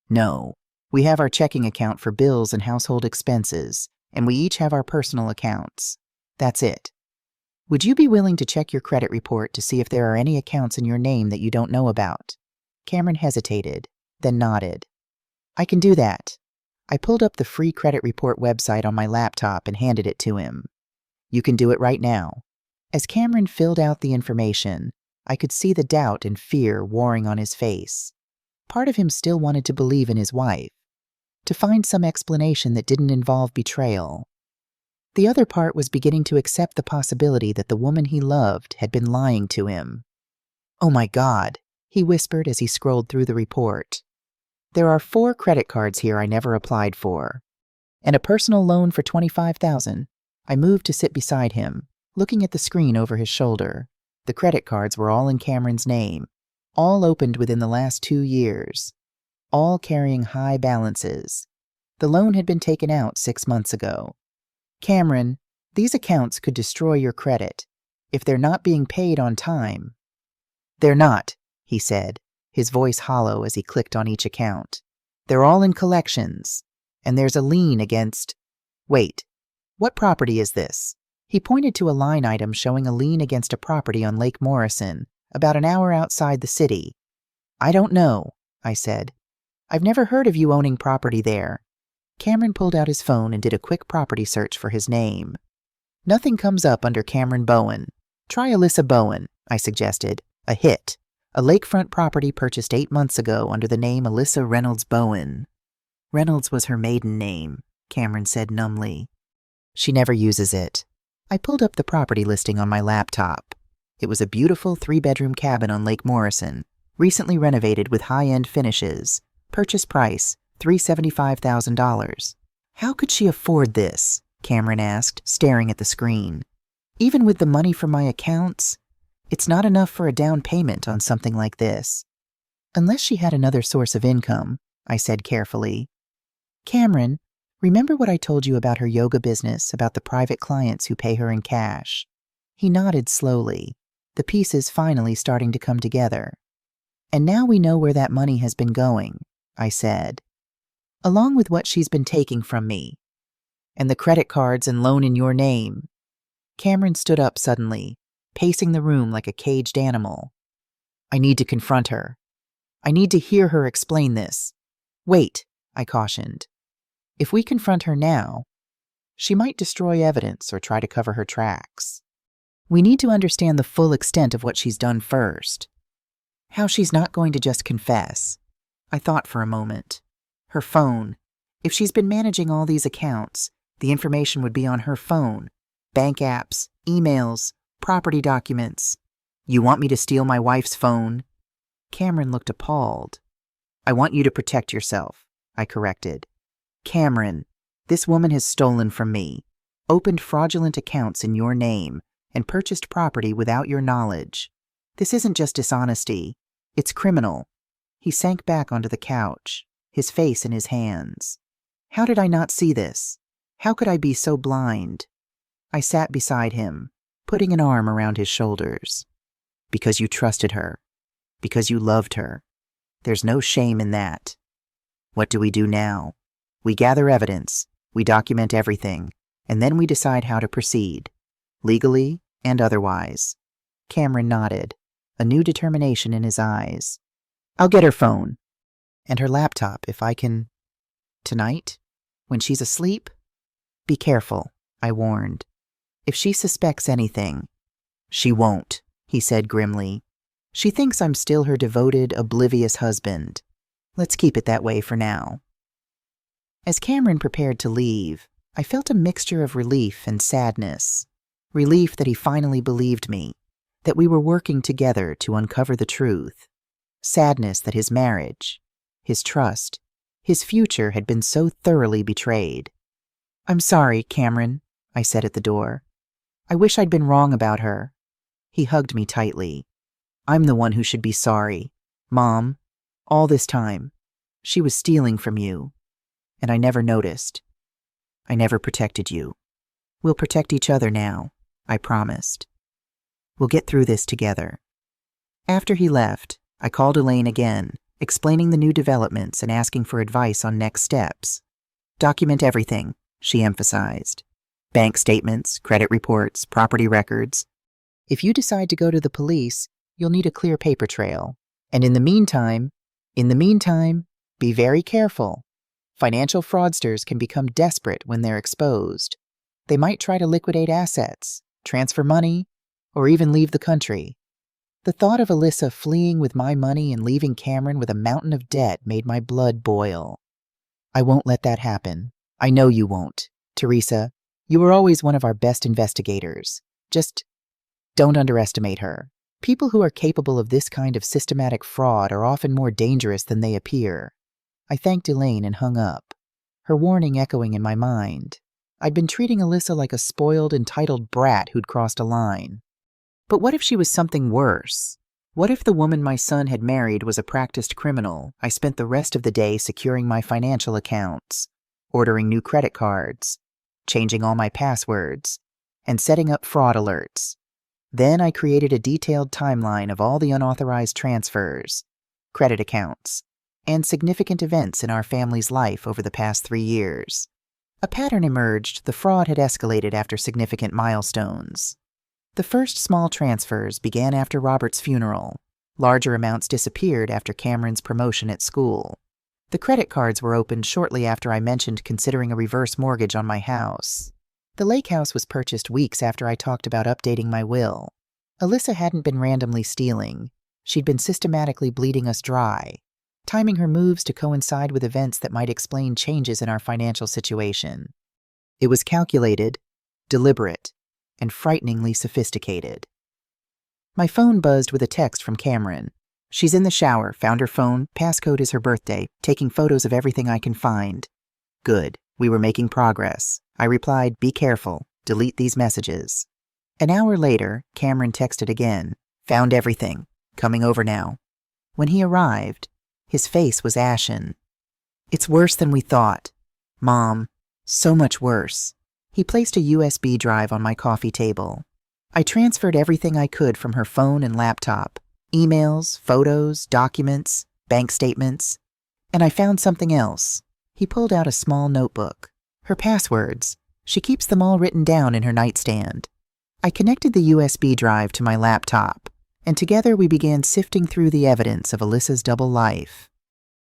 "No. We have our checking account for bills and household expenses, and we each have our personal accounts. That's it. Would you be willing to check your credit report to see if there are any accounts in your name that you don't know about?" Cameron hesitated, then nodded. "I can do that." I pulled up the free credit report website on my laptop and handed it to him. "You can do it right now." As Cameron filled out the information, I could see the doubt and fear warring on his face. Part of him still wanted to believe in his wife, to find some explanation that didn't involve betrayal. The other part was beginning to accept the possibility that the woman he loved had been lying to him. "Oh my God," he whispered as he scrolled through the report. "There are 4 credit cards here I never applied for, and a personal loan for $25,000. I moved to sit beside him, looking at the screen over his shoulder. The credit cards were all in Cameron's name, all opened within the last 2 years, all carrying high balances. The loan had been taken out 6 months ago. "Cameron, these accounts could destroy your credit if they're not being paid on time." "They're not," he said, his voice hollow as he clicked on each account. "They're all in collections, and there's a lien against— Wait, what property is this?" He pointed to a line item showing a lien against a property on Lake Morrison, about an hour outside the city. "I don't know," I said. "I've never heard of you owning property there." Cameron pulled out his phone and did a quick property search for his name. "Nothing comes up under Cameron Bowen. Try Alyssa Bowen," I suggested. A hit. A lakefront property purchased 8 months ago under the name Alyssa Reynolds Bowen. "Reynolds was her maiden name," Cameron said numbly. "She never uses it." I pulled up the property listing on my laptop. It was a beautiful 3-bedroom cabin on Lake Morrison, recently renovated with high-end finishes. Purchase price, $375,000. "How could she afford this?" Cameron asked, staring at the screen. "Even with the money from my accounts, it's not enough for a down payment on something like this." "Unless she had another source of income," I said carefully. "Cameron, remember what I told you about her yoga business, about the private clients who pay her in cash?" He nodded slowly, the pieces finally starting to come together. "And now we know where that money has been going," I said, "along with what she's been taking from me. And the credit cards and loan in your name." Cameron stood up suddenly, pacing the room like a caged animal. "I need to confront her. I need to hear her explain this." "Wait," I cautioned. "If we confront her now, she might destroy evidence or try to cover her tracks. We need to understand the full extent of what she's done first. How she's not going to just confess." I thought for a moment. Her phone. If she's been managing all these accounts, the information would be on her phone. Bank apps, emails, property documents. "You want me to steal my wife's phone?" Cameron looked appalled. "I want you to protect yourself," I corrected. "Cameron, this woman has stolen from me, opened fraudulent accounts in your name, and purchased property without your knowledge. This isn't just dishonesty. It's criminal." He sank back onto the couch, his face in his hands. How did I not see this? How could I be so blind? I sat beside him, putting an arm around his shoulders. "Because you trusted her. Because you loved her. There's no shame in that. What do we do now? We gather evidence, we document everything, and then we decide how to proceed, legally and otherwise. Cameron nodded, a new determination in his eyes. I'll get her phone. And her laptop, if I can. Tonight? When she's asleep? Be careful, I warned. If she suspects anything. She won't, he said grimly. She thinks I'm still her devoted, oblivious husband. Let's keep it that way for now. As Cameron prepared to leave, I felt a mixture of relief and sadness. Relief that he finally believed me, that we were working together to uncover the truth. Sadness that his marriage, his trust, his future had been so thoroughly betrayed. I'm sorry, Cameron, I said at the door. I wish I'd been wrong about her. He hugged me tightly. I'm the one who should be sorry. Mom, all this time, she was stealing from you, and I never noticed. I never protected you. We'll protect each other now, I promised. We'll get through this together. After he left, I called Elaine again, explaining the new developments and asking for advice on next steps. Document everything, she emphasized. Bank statements, credit reports, property records. If you decide to go to the police, you'll need a clear paper trail. And in the meantime, be very careful. Financial fraudsters can become desperate when they're exposed. They might try to liquidate assets, transfer money, or even leave the country. The thought of Alyssa fleeing with my money and leaving Cameron with a mountain of debt made my blood boil. I won't let that happen. I know you won't. Teresa, you were always one of our best investigators. Just don't underestimate her. People who are capable of this kind of systematic fraud are often more dangerous than they appear. I thanked Elaine and hung up, her warning echoing in my mind. I'd been treating Alyssa like a spoiled, entitled brat who'd crossed a line. But what if she was something worse? What if the woman my son had married was a practiced criminal? I spent the rest of the day securing my financial accounts, ordering new credit cards, changing all my passwords, and setting up fraud alerts. Then I created a detailed timeline of all the unauthorized transfers, credit accounts, and significant events in our family's life over the past 3 years. A pattern emerged. The fraud had escalated after significant milestones. The first small transfers began after Robert's funeral. Larger amounts disappeared after Cameron's promotion at school. The credit cards were opened shortly after I mentioned considering a reverse mortgage on my house. The lake house was purchased weeks after I talked about updating my will. Alyssa hadn't been randomly stealing. She'd been systematically bleeding us dry, timing her moves to coincide with events that might explain changes in our financial situation. It was calculated, deliberate, and frighteningly sophisticated. My phone buzzed with a text from Cameron. She's in the shower, found her phone, passcode is her birthday, taking photos of everything I can find. Good, we were making progress. I replied, be careful, delete these messages. An hour later, Cameron texted again, found everything, coming over now. When he arrived, his face was ashen. It's worse than we thought. Mom, so much worse. He placed a USB drive on my coffee table. I transferred everything I could from her phone and laptop, emails, photos, documents, bank statements, and I found something else. He pulled out a small notebook. Her passwords. She keeps them all written down in her nightstand. I connected the USB drive to my laptop, and together we began sifting through the evidence of Alyssa's double life.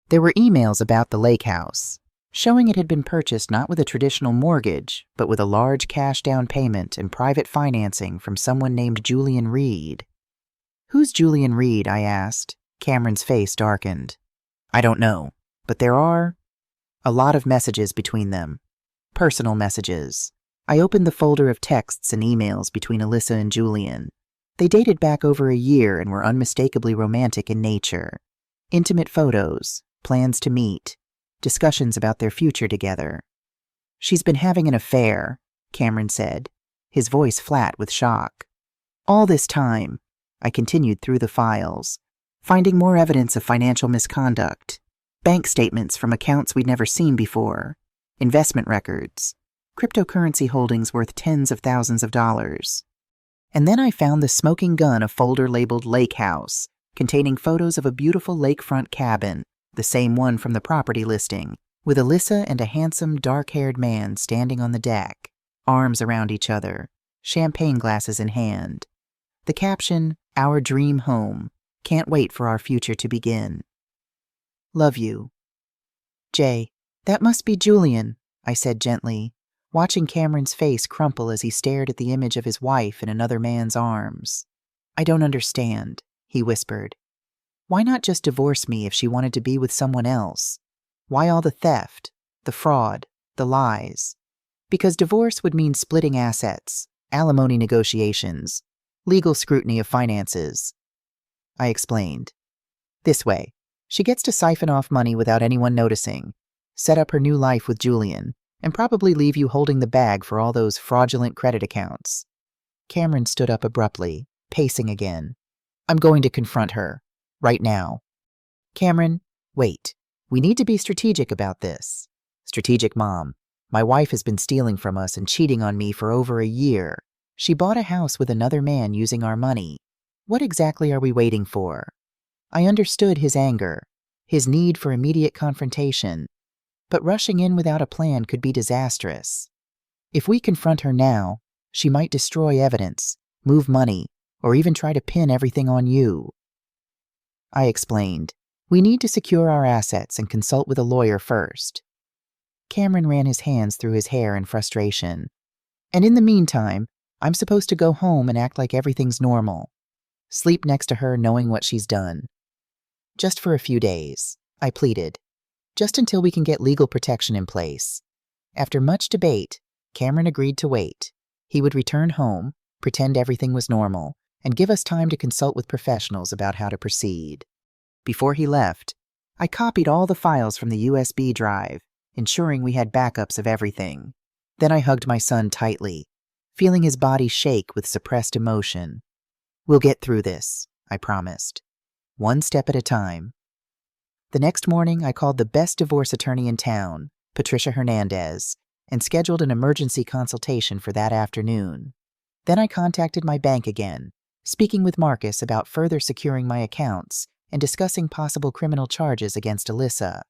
There were emails about the lake house, showing it had been purchased not with a traditional mortgage, but with a large cash down payment and private financing from someone named Julian Reed. Who's Julian Reed? I asked. Cameron's face darkened. I don't know, but there are a lot of messages between them. Personal messages. I opened the folder of texts and emails between Alyssa and Julian. They dated back over a year and were unmistakably romantic in nature. Intimate photos, plans to meet, discussions about their future together. She's been having an affair, Cameron said, his voice flat with shock. All this time, I continued through the files, finding more evidence of financial misconduct, bank statements from accounts we'd never seen before, investment records, cryptocurrency holdings worth tens of thousands of dollars. And then I found the smoking gun, a folder labeled Lake House, containing photos of a beautiful lakefront cabin, the same one from the property listing, with Alyssa and a handsome, dark-haired man standing on the deck, arms around each other, champagne glasses in hand. The caption, "Our dream home. Can't wait for our future to begin. Love you." "Jay, that must be Julian," I said gently, watching Cameron's face crumple as he stared at the image of his wife in another man's arms. "I don't understand," he whispered. "Why not just divorce me if she wanted to be with someone else? Why all the theft, the fraud, the lies? Because divorce would mean splitting assets, alimony negotiations, legal scrutiny of finances." I explained. "This way, she gets to siphon off money without anyone noticing, set up her new life with Julian, and probably leave you holding the bag for all those fraudulent credit accounts." Cameron stood up abruptly, pacing again. "I'm going to confront her. Right now." "Cameron, wait. We need to be strategic about this." "Strategic, Mom. My wife has been stealing from us and cheating on me for over a year. She bought a house with another man using our money. What exactly are we waiting for?" I understood his anger, his need for immediate confrontation, but rushing in without a plan could be disastrous. If we confront her now, she might destroy evidence, move money, or even try to pin everything on you. I explained, "We need to secure our assets and consult with a lawyer first." Cameron ran his hands through his hair in frustration. "And in the meantime, I'm supposed to go home and act like everything's normal. Sleep next to her knowing what she's done." "Just for a few days," I pleaded. "Just until we can get legal protection in place." After much debate, Cameron agreed to wait. He would return home, pretend everything was normal, and give us time to consult with professionals about how to proceed. Before he left, I copied all the files from the USB drive, ensuring we had backups of everything. Then I hugged my son tightly, feeling his body shake with suppressed emotion. "We'll get through this," I promised. One step at a time. The next morning, I called the best divorce attorney in town, Patricia Hernandez, and scheduled an emergency consultation for that afternoon. Then I contacted my bank again, speaking with Marcus about further securing my accounts and discussing possible criminal charges against Alyssa.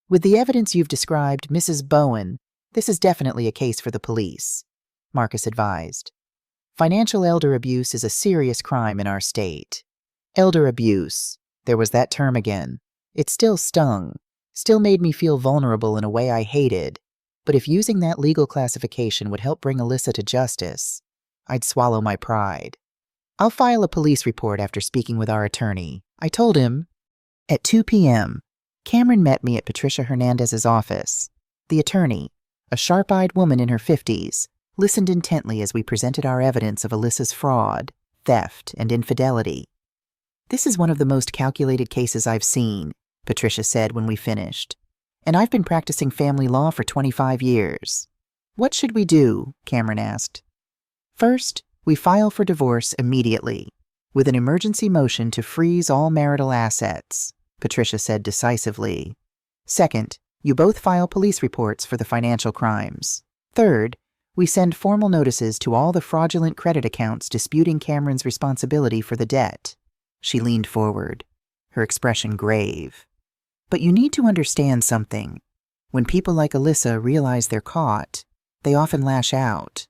"With the evidence you've described, Mrs. Bowen, this is definitely a case for the police," Marcus advised. "Financial elder abuse is a serious crime in our state." Elder abuse. There was that term again. It still stung, still made me feel vulnerable in a way I hated, but if using that legal classification would help bring Alyssa to justice, I'd swallow my pride. "I'll file a police report after speaking with our attorney," I told him. At 2 p.m., Cameron met me at Patricia Hernandez's office. The attorney, a sharp-eyed woman in her 50s, listened intently as we presented our evidence of Alyssa's fraud, theft, and infidelity. "This is one of the most calculated cases I've seen," Patricia said when we finished. "And I've been practicing family law for 25 years. "What should we do?" Cameron asked. "First, we file for divorce immediately, with an emergency motion to freeze all marital assets," Patricia said decisively. "Second, you both file police reports for the financial crimes. Third, we send formal notices to all the fraudulent credit accounts disputing Cameron's responsibility for the debt." She leaned forward, her expression grave. "But you need to understand something. When people like Alyssa realize they're caught, they often lash out.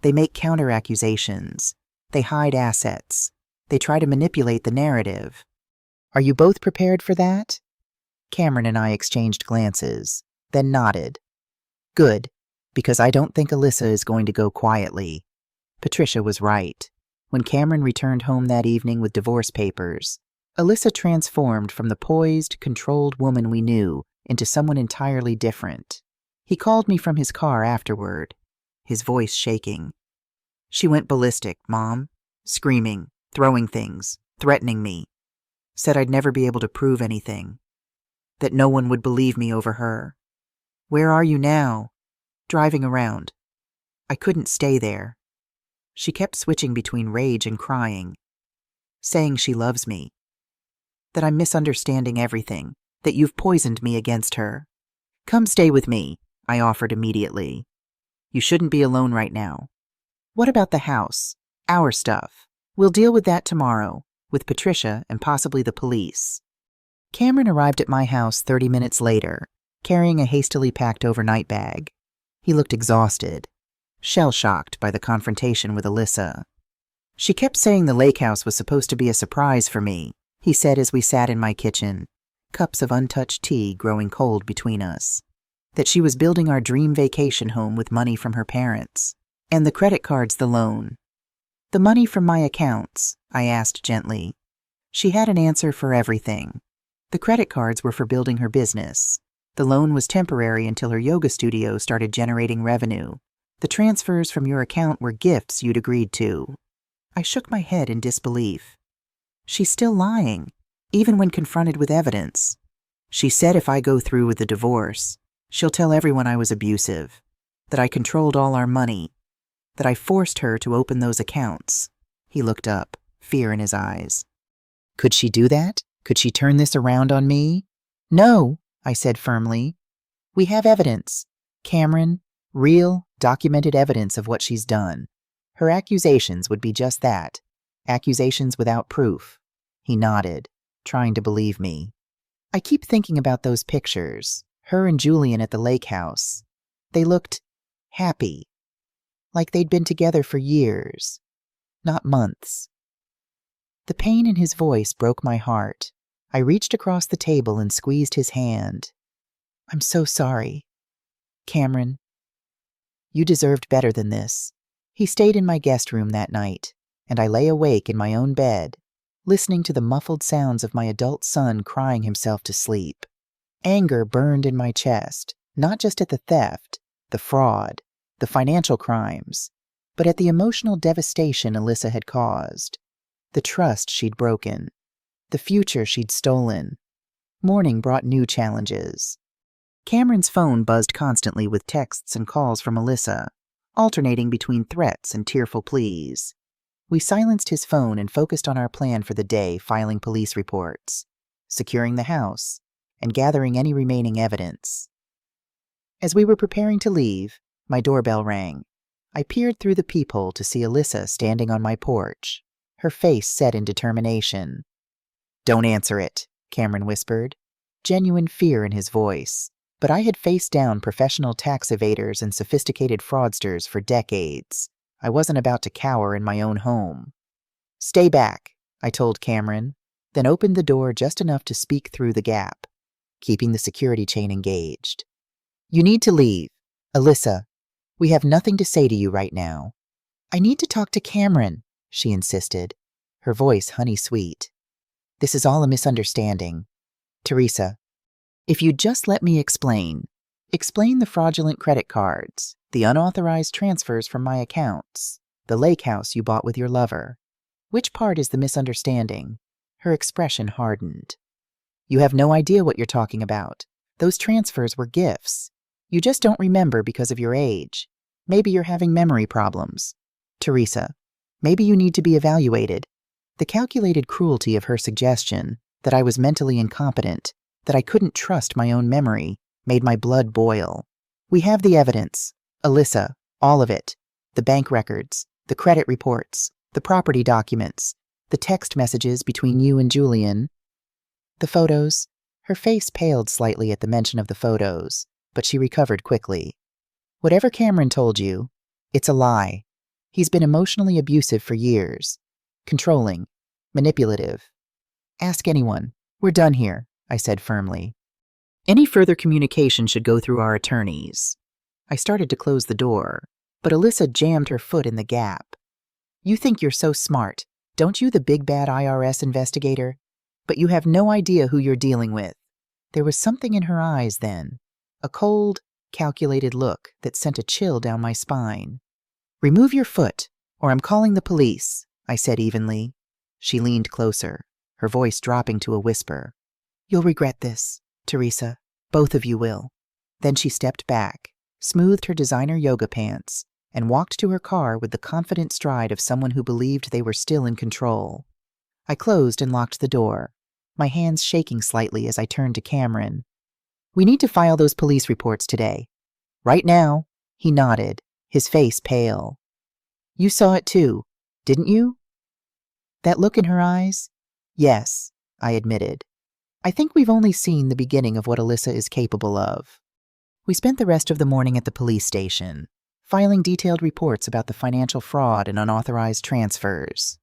They make counter-accusations. They hide assets. They try to manipulate the narrative. Are you both prepared for that?" Cameron and I exchanged glances, then nodded. "Good, because I don't think Alyssa is going to go quietly." Patricia was right. When Cameron returned home that evening with divorce papers, Alyssa transformed from the poised, controlled woman we knew into someone entirely different. He called me from his car afterward, his voice shaking. "She went ballistic, Mom, screaming, throwing things, threatening me. Said I'd never be able to prove anything, that no one would believe me over her. Where are you now?" "Driving around. I couldn't stay there." She kept switching between rage and crying, saying she loves me, that I'm misunderstanding everything, that you've poisoned me against her. "Come stay with me," I offered immediately. "You shouldn't be alone right now." "What about the house? Our stuff. We'll deal with that tomorrow. with Patricia and possibly the police. Cameron arrived at my house 30 minutes later, carrying a hastily packed overnight bag. He looked exhausted, shell-shocked by the confrontation with Alyssa. She kept saying the lake house was supposed to be a surprise for me, he said as we sat in my kitchen, cups of untouched tea growing cold between us. That she was building our dream vacation home with money from her parents, and the credit cards the loan. The money from my accounts, I asked gently. She had an answer for everything. The credit cards were for building her business. The loan was temporary until her yoga studio started generating revenue. The transfers from your account were gifts you'd agreed to. I shook my head in disbelief. She's still lying, even when confronted with evidence. She said if I go through with the divorce, she'll tell everyone I was abusive, that I controlled all our money, that I forced her to open those accounts. He looked up, fear in his eyes. Could she do that? Could she turn this around on me? No, I said firmly. We have evidence. Cameron, real, documented evidence of what she's done. Her accusations would be just that, accusations without proof. He nodded, trying to believe me. I keep thinking about those pictures, her and Julian at the lake house. They looked happy, like they'd been together for years, not months. The pain in his voice broke my heart. I reached across the table and squeezed his hand. I'm so sorry. Cameron, you deserved better than this. He stayed in my guest room that night, and I lay awake in my own bed, listening to the muffled sounds of my adult son crying himself to sleep. Anger burned in my chest, not just at the theft, the fraud, the financial crimes, but at the emotional devastation Alyssa had caused, the trust she'd broken, the future she'd stolen. Morning brought new challenges. Cameron's phone buzzed constantly with texts and calls from Alyssa, alternating between threats and tearful pleas. We silenced his phone and focused on our plan for the day, filing police reports, securing the house, and gathering any remaining evidence. As we were preparing to leave, my doorbell rang. I peered through the peephole to see Alyssa standing on my porch, her face set in determination. Don't answer it, Cameron whispered, genuine fear in his voice. But I had faced down professional tax evaders and sophisticated fraudsters for decades. I wasn't about to cower in my own home. Stay back, I told Cameron, then opened the door just enough to speak through the gap, keeping the security chain engaged. You need to leave. Alyssa, we have nothing to say to you right now. I need to talk to Cameron, she insisted, her voice honey-sweet. This is all a misunderstanding. Teresa, if you'd just let me explain the fraudulent credit cards, the unauthorized transfers from my accounts, the lake house you bought with your lover. Which part is the misunderstanding? Her expression hardened. You have no idea what you're talking about. Those transfers were gifts. You just don't remember because of your age. Maybe you're having memory problems. Teresa, maybe you need to be evaluated. The calculated cruelty of her suggestion, that I was mentally incompetent, that I couldn't trust my own memory, made my blood boil. We have the evidence. Alyssa, all of it. The bank records, the credit reports, the property documents, the text messages between you and Julian. The photos. Her face paled slightly at the mention of the photos, but she recovered quickly. Whatever Cameron told you, it's a lie. He's been emotionally abusive for years. Controlling. Manipulative. Ask anyone. We're done here, I said firmly. Any further communication should go through our attorneys. I started to close the door, but Alyssa jammed her foot in the gap. You think you're so smart, don't you, the big bad IRS investigator? But you have no idea who you're dealing with. There was something in her eyes then, a cold, calculated look that sent a chill down my spine. Remove your foot, or I'm calling the police, I said evenly. She leaned closer, her voice dropping to a whisper. You'll regret this, Teresa. Both of you will. Then she stepped back, smoothed her designer yoga pants, and walked to her car with the confident stride of someone who believed they were still in control. I closed and locked the door, my hands shaking slightly as I turned to Cameron. We need to file those police reports today. Right now. He nodded, his face pale. You saw it too, didn't you? That look in her eyes, Yes, I admitted. I think we've only seen the beginning of what Alyssa is capable of. We spent the rest of the morning at the police station, filing detailed reports about the financial fraud and unauthorized transfers.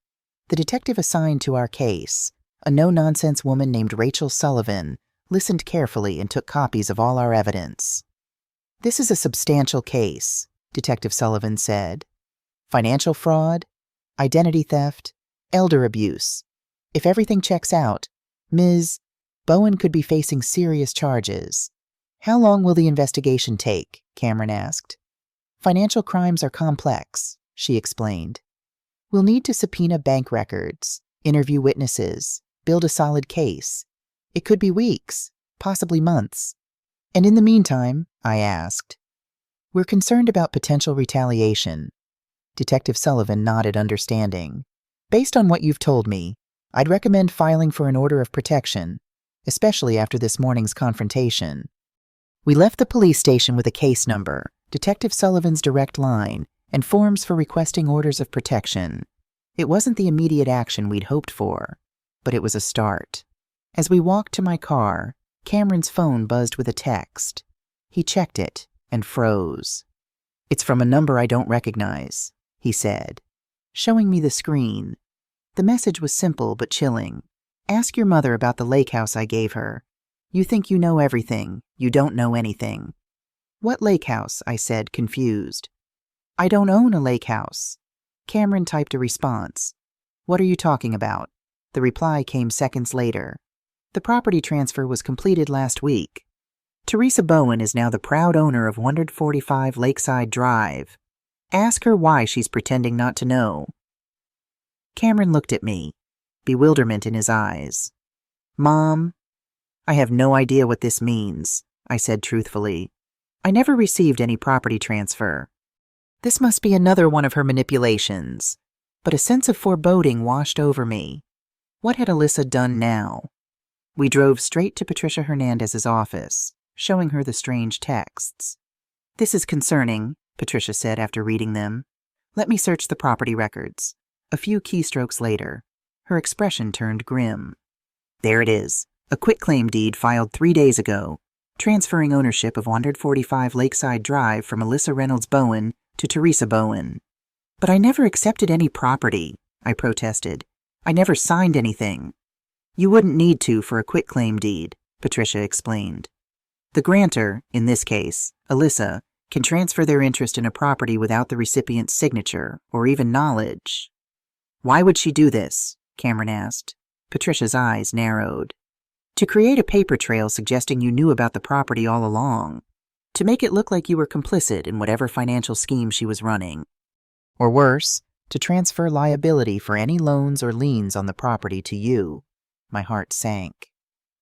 The detective assigned to our case, a no-nonsense woman named Rachel Sullivan, listened carefully and took copies of all our evidence. "This is a substantial case," Detective Sullivan said. "Financial fraud, identity theft, elder abuse. If everything checks out, Ms. Bowen could be facing serious charges." "How long will the investigation take?" Cameron asked. "Financial crimes are complex," she explained. "We'll need to subpoena bank records, interview witnesses, build a solid case. It could be weeks, possibly months." "And in the meantime," I asked. "We're concerned about potential retaliation." Detective Sullivan nodded understanding. "Based on what you've told me, I'd recommend filing for an order of protection, especially after this morning's confrontation." We left the police station with a case number, Detective Sullivan's direct line, and forms for requesting orders of protection. It wasn't the immediate action we'd hoped for, but it was a start. As we walked to my car, Cameron's phone buzzed with a text. He checked it and froze. "It's from a number I don't recognize," he said, showing me the screen. The message was simple but chilling. "Ask your mother about the lake house I gave her. You think you know everything. You don't know anything." "What lake house?" I said, confused. "I don't own a lake house." Cameron typed a response. "What are you talking about?" The reply came seconds later. "The property transfer was completed last week. Teresa Bowen is now the proud owner of 145 Lakeside Drive. Ask her why she's pretending not to know." Cameron looked at me, bewilderment in his eyes. "Mom, I have no idea what this means," I said truthfully. "I never received any property transfer. This must be another one of her manipulations." But a sense of foreboding washed over me. What had Alyssa done now? We drove straight to Patricia Hernandez's office, showing her the strange texts. "This is concerning," Patricia said after reading them. "Let me search the property records." A few keystrokes later, her expression turned grim. "There it is. A quitclaim deed filed 3 days ago, transferring ownership of 145 Lakeside Drive from Alyssa Reynolds Bowen to Teresa Bowen." "But I never accepted any property," I protested. "I never signed anything." "You wouldn't need to for a quitclaim deed," Patricia explained. "The grantor, in this case, Alyssa, can transfer their interest in a property without the recipient's signature or even knowledge." "Why would she do this?" Cameron asked. Patricia's eyes narrowed. "To create a paper trail suggesting you knew about the property all along. To make it look like you were complicit in whatever financial scheme she was running. Or worse, to transfer liability for any loans or liens on the property to you." My heart sank.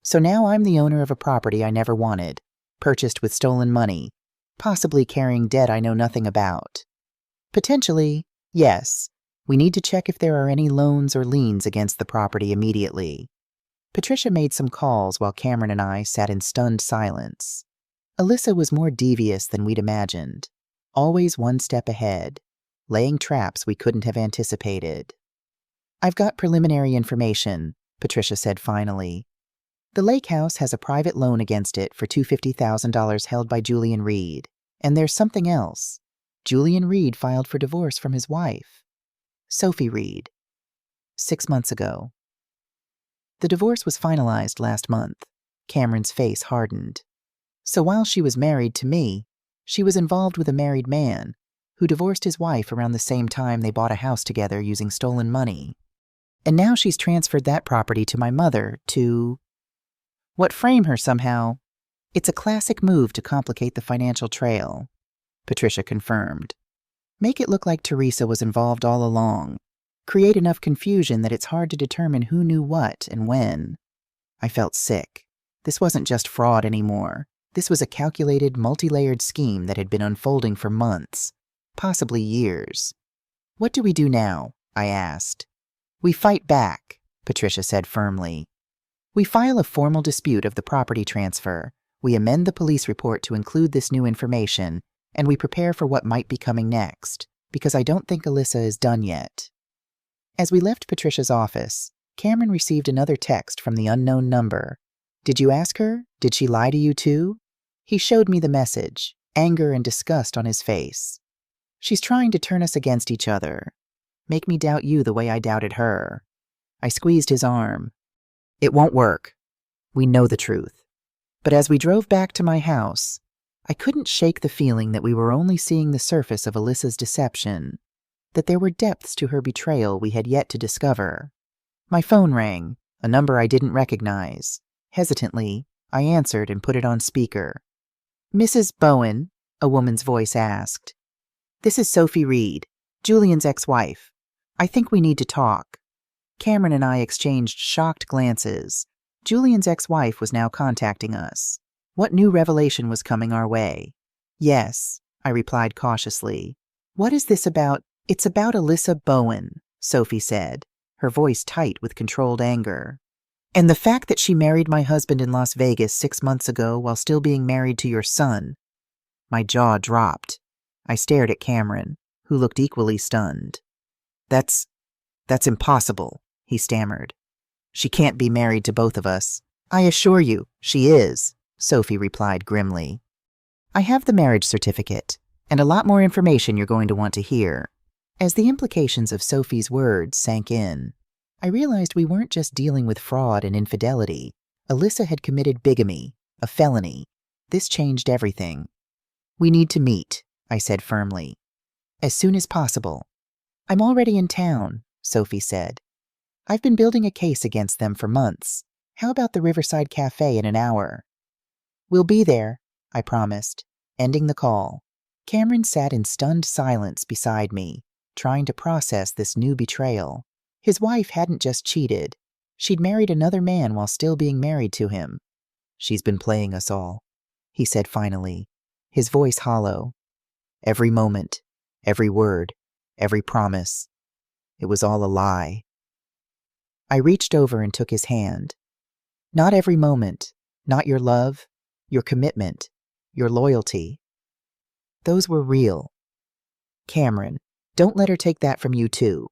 "So now I'm the owner of a property I never wanted, purchased with stolen money, possibly carrying debt I know nothing about." "Potentially, yes. We need to check if there are any loans or liens against the property immediately." Patricia made some calls while Cameron and I sat in stunned silence. Alyssa was more devious than we'd imagined, always one step ahead, laying traps we couldn't have anticipated. "I've got preliminary information," Patricia said finally. "The lake house has a private loan against it for $250,000 held by Julian Reed. And there's something else. Julian Reed filed for divorce from his wife, Sophie Reed, 6 months ago. The divorce was finalized last month." Cameron's face hardened. "So while she was married to me, she was involved with a married man who divorced his wife around the same time they bought a house together using stolen money. And now she's transferred that property to my mother to frame her somehow. It's a classic move to complicate the financial trail," Patricia confirmed. "Make it look like Teresa was involved all along. Create enough confusion that it's hard to determine who knew what and when." I felt sick. This wasn't just fraud anymore. This was a calculated, multi-layered scheme that had been unfolding for months, possibly years. "What do we do now?" I asked. "We fight back," Patricia said firmly. "We file a formal dispute of the property transfer. We amend the police report to include this new information, and we prepare for what might be coming next, because I don't think Alyssa is done yet." As we left Patricia's office, Cameron received another text from the unknown number. Did you ask her? Did she lie to you too? He showed me the message, anger and disgust on his face. She's trying to turn us against each other. Make me doubt you the way I doubted her. I squeezed his arm. It won't work. We know the truth. But as we drove back to my house, I couldn't shake the feeling that we were only seeing the surface of Alyssa's deception, that there were depths to her betrayal we had yet to discover. My phone rang, a number I didn't recognize. Hesitantly, I answered and put it on speaker. Mrs. Bowen, a woman's voice asked. This is Sophie Reed, Julian's ex-wife. I think we need to talk. Cameron and I exchanged shocked glances. Julian's ex-wife was now contacting us. What new revelation was coming our way? Yes, I replied cautiously. What is this about? It's about Alyssa Bowen, Sophie said, her voice tight with controlled anger. And the fact that she married my husband in Las Vegas 6 months ago while still being married to your son. My jaw dropped. I stared at Cameron, who looked equally stunned. That's impossible, he stammered. She can't be married to both of us. I assure you, she is, Sophie replied grimly. I have the marriage certificate, and a lot more information you're going to want to hear. As the implications of Sophie's words sank in, I realized we weren't just dealing with fraud and infidelity. Alyssa had committed bigamy, a felony. This changed everything. We need to meet, I said firmly. As soon as possible. I'm already in town, Sophie said. I've been building a case against them for months. How about the Riverside Cafe in an hour? We'll be there, I promised, ending the call. Cameron sat in stunned silence beside me, trying to process this new betrayal. His wife hadn't just cheated. She'd married another man while still being married to him. She's been playing us all, he said finally, his voice hollow. Every moment, every word, every promise. It was all a lie. I reached over and took his hand. Not every moment, not your love, your commitment, your loyalty. Those were real. Cameron, don't let her take that from you too.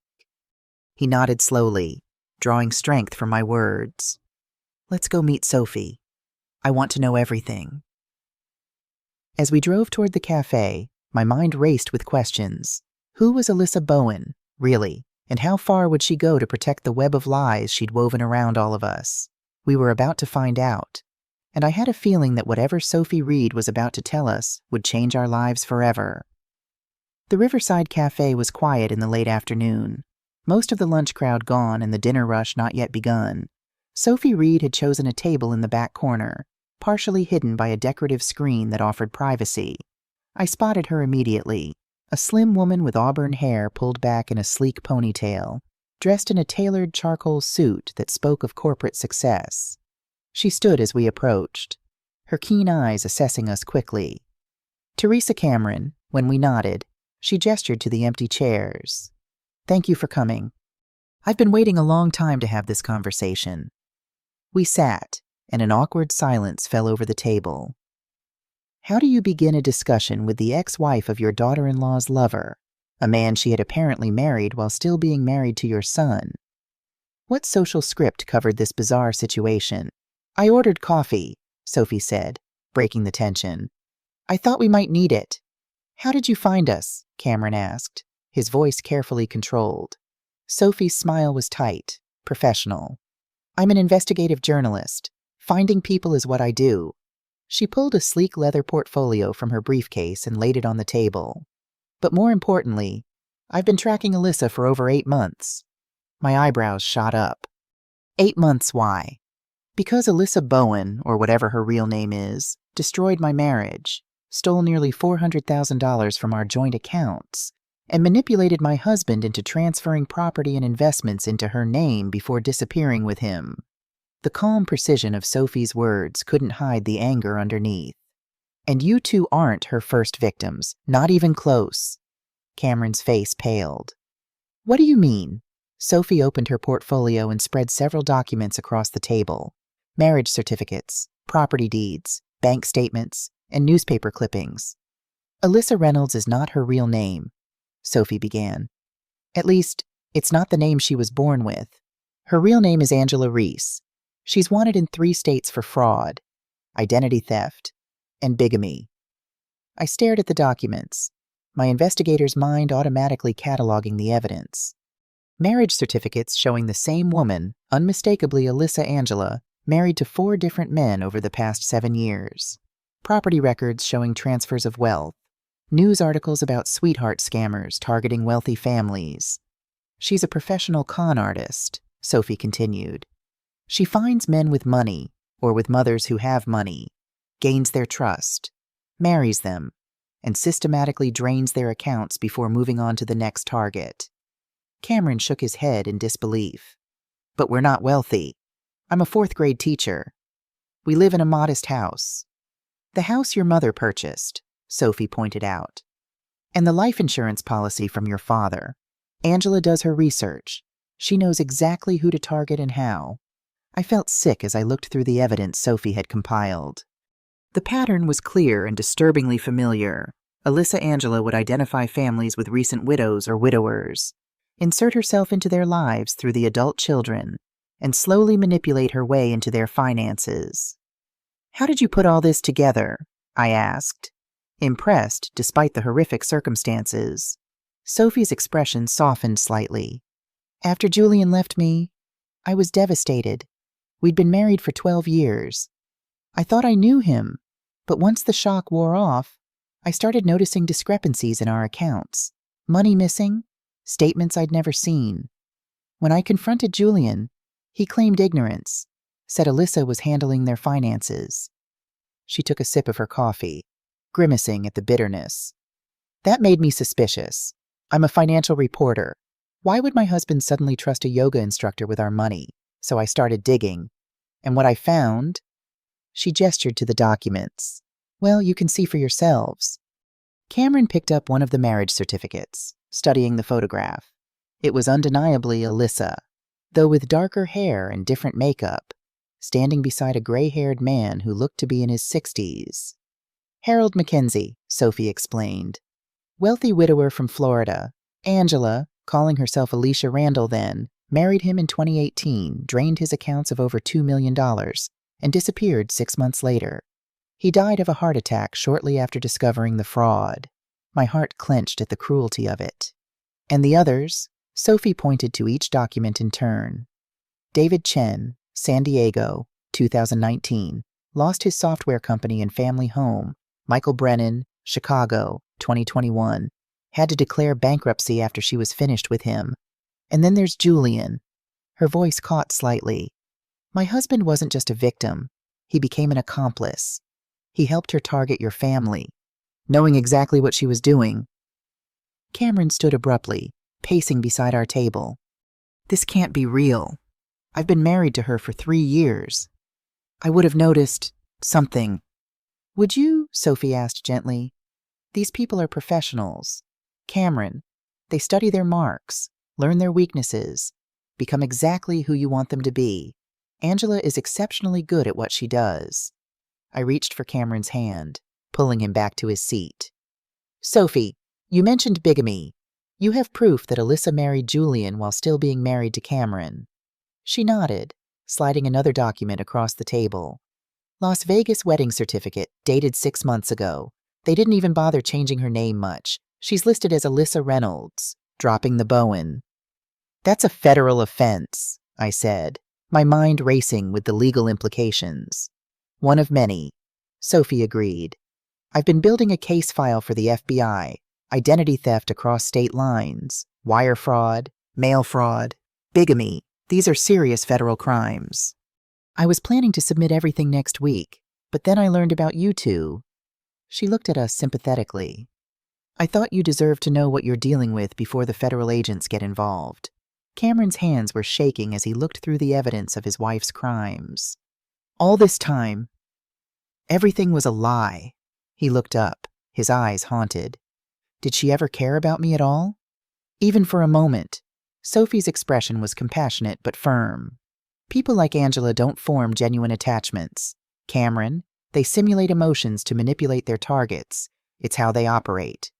He nodded slowly, drawing strength from my words. Let's go meet Sophie. I want to know everything. As we drove toward the cafe, my mind raced with questions. Who was Alyssa Bowen, really? And how far would she go to protect the web of lies she'd woven around all of us? We were about to find out. And I had a feeling that whatever Sophie Reed was about to tell us would change our lives forever. The Riverside Cafe was quiet in the late afternoon. Most of the lunch crowd gone and the dinner rush not yet begun. Sophie Reed had chosen a table in the back corner, partially hidden by a decorative screen that offered privacy. I spotted her immediately, a slim woman with auburn hair pulled back in a sleek ponytail, dressed in a tailored charcoal suit that spoke of corporate success. She stood as we approached, her keen eyes assessing us quickly. Teresa Cameron, when we nodded, she gestured to the empty chairs. Thank you for coming. I've been waiting a long time to have this conversation. We sat, and an awkward silence fell over the table. How do you begin a discussion with the ex-wife of your daughter-in-law's lover, a man she had apparently married while still being married to your son? What social script covered this bizarre situation? I ordered coffee, Sophie said, breaking the tension. I thought we might need it. How did you find us? Cameron asked, his voice carefully controlled. Sophie's smile was tight, professional. I'm an investigative journalist. Finding people is what I do. She pulled a sleek leather portfolio from her briefcase and laid it on the table. But more importantly, I've been tracking Alyssa for over 8 months. My eyebrows shot up. 8 months, why? Because Alyssa Bowen, or whatever her real name is, destroyed my marriage, stole nearly $400,000 from our joint accounts, and manipulated my husband into transferring property and investments into her name before disappearing with him. The calm precision of Sophie's words couldn't hide the anger underneath. And you two aren't her first victims, not even close. Cameron's face paled. What do you mean? Sophie opened her portfolio and spread several documents across the table. Marriage certificates, property deeds, bank statements, and newspaper clippings. Alyssa Reynolds is not her real name, Sophie began. At least, it's not the name she was born with. Her real name is Angela Reese. She's wanted in 3 states for fraud, identity theft, and bigamy. I stared at the documents, my investigator's mind automatically cataloging the evidence. Marriage certificates showing the same woman, unmistakably Alyssa Angela, married to 4 different men over the past 7 years. Property records showing transfers of wealth. News articles about sweetheart scammers targeting wealthy families. She's a professional con artist, Sophie continued. She finds men with money, or with mothers who have money, gains their trust, marries them, and systematically drains their accounts before moving on to the next target. Cameron shook his head in disbelief. But we're not wealthy. I'm a 4th-grade teacher. We live in a modest house. The house your mother purchased, Sophie pointed out. And the life insurance policy from your father. Angela does her research. She knows exactly who to target and how. I felt sick as I looked through the evidence Sophie had compiled. The pattern was clear and disturbingly familiar. Alyssa Angela would identify families with recent widows or widowers, insert herself into their lives through the adult children, and slowly manipulate her way into their finances. How did you put all this together? I asked, impressed despite the horrific circumstances. Sophie's expression softened slightly. After Julian left me, I was devastated. We'd been married for 12 years. I thought I knew him, but once the shock wore off, I started noticing discrepancies in our accounts. Money missing, statements I'd never seen. When I confronted Julian, he claimed ignorance, said Alyssa was handling their finances. She took a sip of her coffee, grimacing at the bitterness. That made me suspicious. I'm a financial reporter. Why would my husband suddenly trust a yoga instructor with our money? So I started digging. And what I found... She gestured to the documents. Well, you can see for yourselves. Cameron picked up one of the marriage certificates, studying the photograph. It was undeniably Alyssa, though with darker hair and different makeup, standing beside a gray-haired man who looked to be in his 60s. Harold Mackenzie, Sophie explained. Wealthy widower from Florida. Angela, calling herself Alicia Randall then, married him in 2018, drained his accounts of over $2 million, and disappeared 6 months later. He died of a heart attack shortly after discovering the fraud. My heart clenched at the cruelty of it. And the others? Sophie pointed to each document in turn. David Chen, San Diego, 2019, lost his software company and family home. Michael Brennan, Chicago, 2021, had to declare bankruptcy after she was finished with him. And then there's Julian. Her voice caught slightly. My husband wasn't just a victim. He became an accomplice. He helped her target your family, knowing exactly what she was doing. Cameron stood abruptly, pacing beside our table. This can't be real. I've been married to her for 3 years. I would have noticed something. Would you? Sophie asked gently. These people are professionals. Cameron, they study their marks, learn their weaknesses, become exactly who you want them to be. Angela is exceptionally good at what she does. I reached for Cameron's hand, pulling him back to his seat. Sophie, you mentioned bigamy. You have proof that Alyssa married Julian while still being married to Cameron. She nodded, sliding another document across the table. Las Vegas wedding certificate, dated 6 months ago. They didn't even bother changing her name much. She's listed as Alyssa Reynolds, dropping the Bowen. That's a federal offense, I said, my mind racing with the legal implications. One of many, Sophie agreed. I've been building a case file for the FBI, identity theft across state lines, wire fraud, mail fraud, bigamy. These are serious federal crimes. I was planning to submit everything next week, but then I learned about you two. She looked at us sympathetically. I thought you deserved to know what you're dealing with before the federal agents get involved. Cameron's hands were shaking as he looked through the evidence of his wife's crimes. All this time, everything was a lie. He looked up, his eyes haunted. Did she ever care about me at all? Even for a moment. Sophie's expression was compassionate but firm. People like Angela don't form genuine attachments. Cameron, they simulate emotions to manipulate their targets. It's how they operate.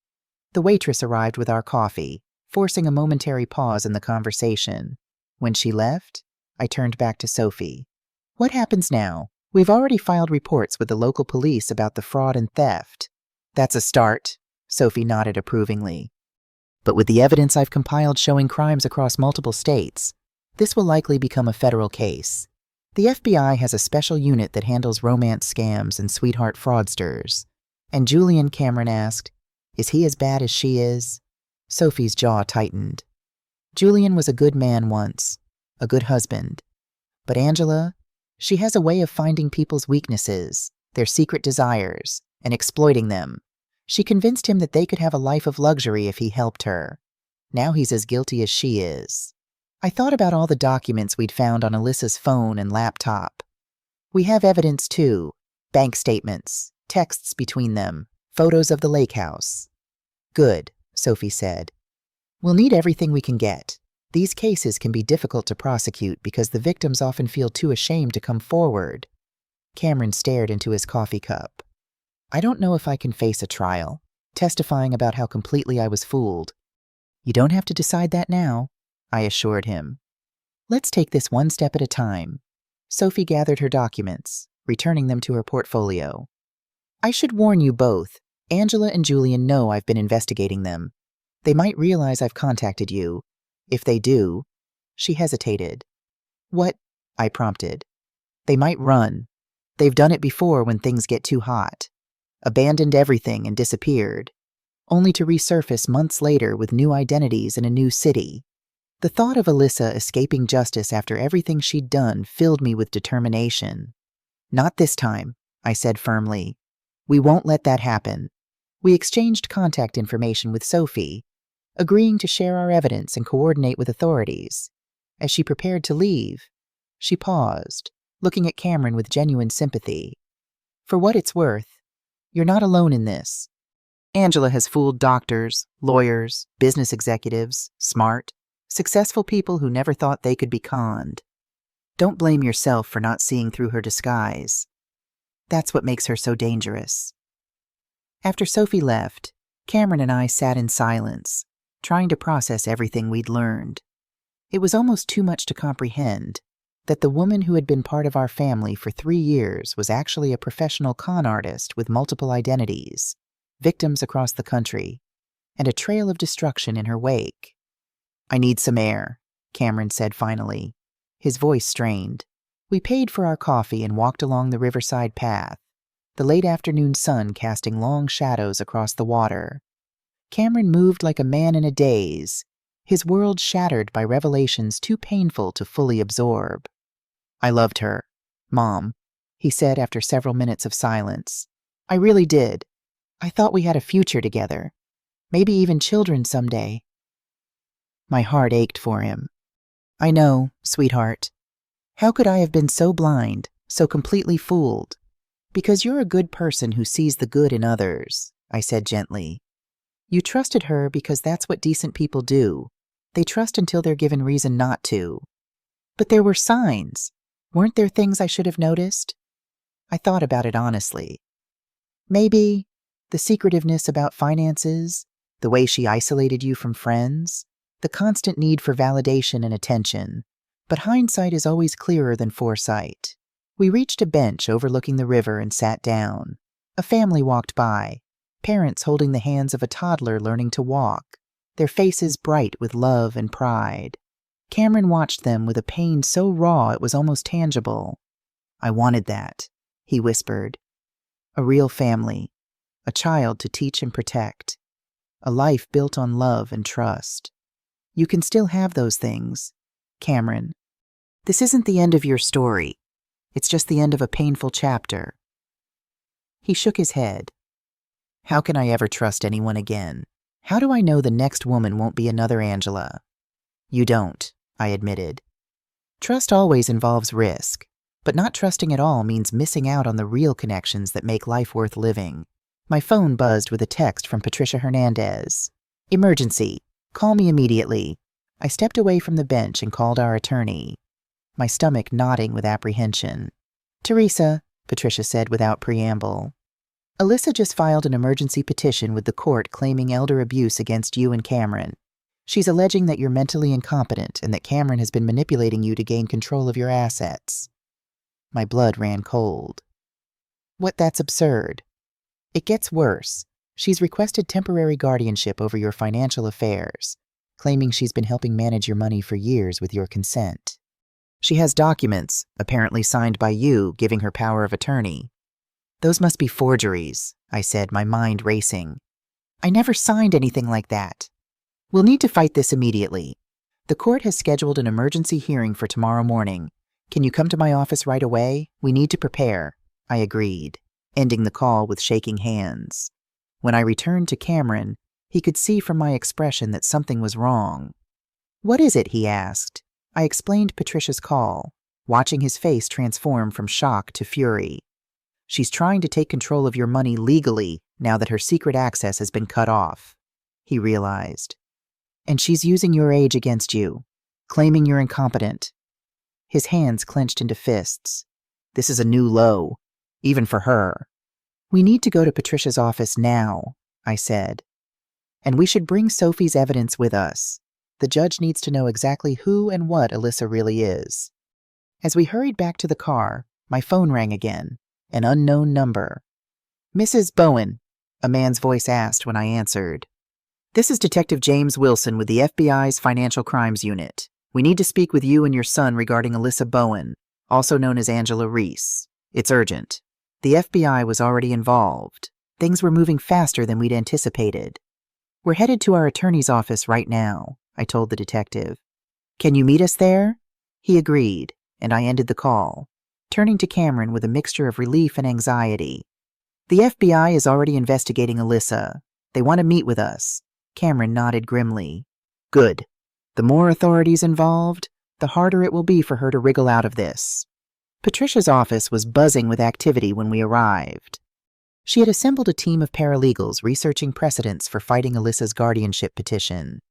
The waitress arrived with our coffee, forcing a momentary pause in the conversation. When she left, I turned back to Sophie. What happens now? We've already filed reports with the local police about the fraud and theft. That's a start, Sophie nodded approvingly. But with the evidence I've compiled showing crimes across multiple states, this will likely become a federal case. The FBI has a special unit that handles romance scams and sweetheart fraudsters. And Julian, Cameron asked, is he as bad as she is? Sophie's jaw tightened. Julian was a good man once, a good husband. But Angela, she has a way of finding people's weaknesses, their secret desires, and exploiting them. She convinced him that they could have a life of luxury if he helped her. Now he's as guilty as she is. I thought about all the documents we'd found on Alyssa's phone and laptop. We have evidence too, bank statements, texts between them, photos of the lake house. Good, Sophie said. We'll need everything we can get. These cases can be difficult to prosecute because the victims often feel too ashamed to come forward. Cameron stared into his coffee cup. I don't know if I can face a trial, testifying about how completely I was fooled. You don't have to decide that now, I assured him. Let's take this one step at a time. Sophie gathered her documents, returning them to her portfolio. I should warn you both. Angela and Julian know I've been investigating them. They might realize I've contacted you. If they do, she hesitated. What? I prompted. They might run. They've done it before when things get too hot. Abandoned everything and disappeared, only to resurface months later with new identities in a new city. The thought of Alyssa escaping justice after everything she'd done filled me with determination. Not this time, I said firmly. We won't let that happen. We exchanged contact information with Sophie, agreeing to share our evidence and coordinate with authorities. As she prepared to leave, she paused, looking at Cameron with genuine sympathy. For what it's worth, you're not alone in this. Angela has fooled doctors, lawyers, business executives, smart, successful people who never thought they could be conned. Don't blame yourself for not seeing through her disguise. That's what makes her so dangerous. After Sophie left, Cameron and I sat in silence, trying to process everything we'd learned. It was almost too much to comprehend that the woman who had been part of our family for 3 years was actually a professional con artist with multiple identities, victims across the country, and a trail of destruction in her wake. I need some air, Cameron said finally, his voice strained. We paid for our coffee and walked along the riverside path, the late afternoon sun casting long shadows across the water. Cameron moved like a man in a daze, his world shattered by revelations too painful to fully absorb. I loved her, Mom, he said after several minutes of silence. I really did. I thought we had a future together, maybe even children someday. My heart ached for him. I know, sweetheart. How could I have been so blind, so completely fooled? Because you're a good person who sees the good in others, I said gently. You trusted her because that's what decent people do. They trust until they're given reason not to. But there were signs. Weren't there things I should have noticed? I thought about it honestly. Maybe the secretiveness about finances, the way she isolated you from friends, the constant need for validation and attention. But hindsight is always clearer than foresight. We reached a bench overlooking the river and sat down. A family walked by, parents holding the hands of a toddler learning to walk, their faces bright with love and pride. Cameron watched them with a pain so raw it was almost tangible. I wanted that, he whispered. A real family, a child to teach and protect, a life built on love and trust. You can still have those things, Cameron. This isn't the end of your story. It's just the end of a painful chapter. He shook his head. How can I ever trust anyone again? How do I know the next woman won't be another Angela? You don't, I admitted. Trust always involves risk, but not trusting at all means missing out on the real connections that make life worth living. My phone buzzed with a text from Patricia Hernandez. Emergency. Call me immediately. I stepped away from the bench and called our attorney, my stomach knotting with apprehension. Teresa, Patricia said without preamble. Alyssa just filed an emergency petition with the court claiming elder abuse against you and Cameron. She's alleging that you're mentally incompetent and that Cameron has been manipulating you to gain control of your assets. My blood ran cold. That's absurd. It gets worse. She's requested temporary guardianship over your financial affairs, claiming she's been helping manage your money for years with your consent. She has documents, apparently signed by you, giving her power of attorney. Those must be forgeries, I said, my mind racing. I never signed anything like that. We'll need to fight this immediately. The court has scheduled an emergency hearing for tomorrow morning. Can you come to my office right away? We need to prepare. I agreed, ending the call with shaking hands. When I returned to Cameron, he could see from my expression that something was wrong. What is it? He asked. I explained Patricia's call, watching his face transform from shock to fury. She's trying to take control of your money legally now that her secret access has been cut off, he realized. And she's using your age against you, claiming you're incompetent. His hands clenched into fists. This is a new low, even for her. We need to go to Patricia's office now, I said. And we should bring Sophie's evidence with us. The judge needs to know exactly who and what Alyssa really is. As we hurried back to the car, my phone rang again, an unknown number. Mrs. Bowen, a man's voice asked when I answered. This is Detective James Wilson with the FBI's Financial Crimes Unit. We need to speak with you and your son regarding Alyssa Bowen, also known as Angela Reese. It's urgent. The FBI was already involved. Things were moving faster than we'd anticipated. We're headed to our attorney's office right now, I told the detective. Can you meet us there? He agreed, and I ended the call, turning to Cameron with a mixture of relief and anxiety. The FBI is already investigating Alyssa. They want to meet with us. Cameron nodded grimly. Good. The more authorities involved, the harder it will be for her to wriggle out of this. Patricia's office was buzzing with activity when we arrived. She had assembled a team of paralegals researching precedents for fighting Alyssa's guardianship petition,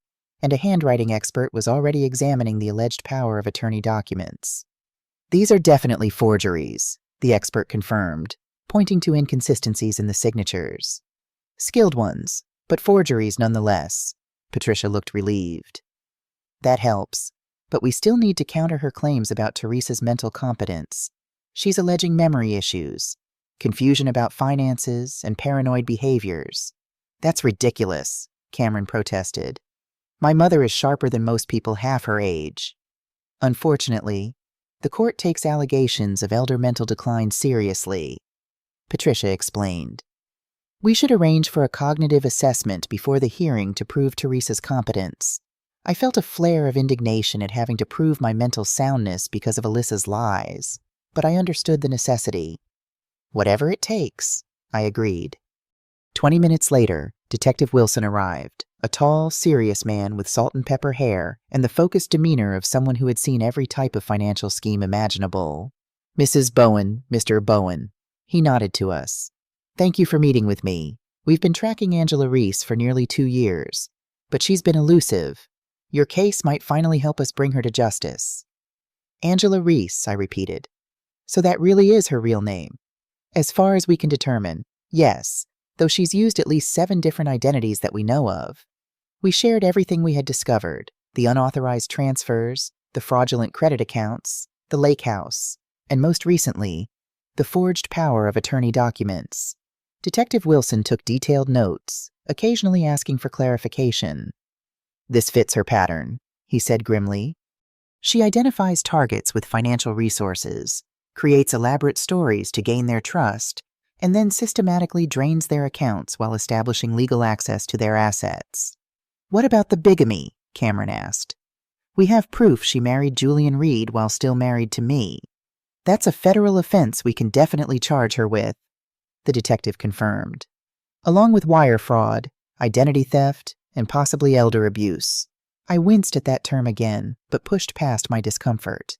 and a handwriting expert was already examining the alleged power of attorney documents. These are definitely forgeries, the expert confirmed, pointing to inconsistencies in the signatures. Skilled ones, but forgeries nonetheless. Patricia looked relieved. That helps, but we still need to counter her claims about Teresa's mental competence. She's alleging memory issues, confusion about finances, and paranoid behaviors. That's ridiculous, Cameron protested. My mother is sharper than most people half her age. Unfortunately, the court takes allegations of elder mental decline seriously, Patricia explained. We should arrange for a cognitive assessment before the hearing to prove Teresa's competence. I felt a flare of indignation at having to prove my mental soundness because of Alyssa's lies, but I understood the necessity. Whatever it takes, I agreed. 20 minutes later, Detective Wilson arrived, a tall, serious man with salt and pepper hair and the focused demeanor of someone who had seen every type of financial scheme imaginable. Mrs. Bowen, Mr. Bowen. He nodded to us. Thank you for meeting with me. We've been tracking Angela Reese for nearly 2 years, but she's been elusive. Your case might finally help us bring her to justice. Angela Reese, I repeated. So that really is her real name. As far as we can determine, yes, though she's used at least 7 different identities that we know of. We shared everything we had discovered, the unauthorized transfers, the fraudulent credit accounts, the lake house, and most recently, the forged power of attorney documents. Detective Wilson took detailed notes, occasionally asking for clarification. This fits her pattern, he said grimly. She identifies targets with financial resources, creates elaborate stories to gain their trust, and then systematically drains their accounts while establishing legal access to their assets. What about the bigamy? Cameron asked. We have proof she married Julian Reed while still married to me. That's a federal offense we can definitely charge her with, the detective confirmed, along with wire fraud, identity theft, and possibly elder abuse. I winced at that term again, but pushed past my discomfort.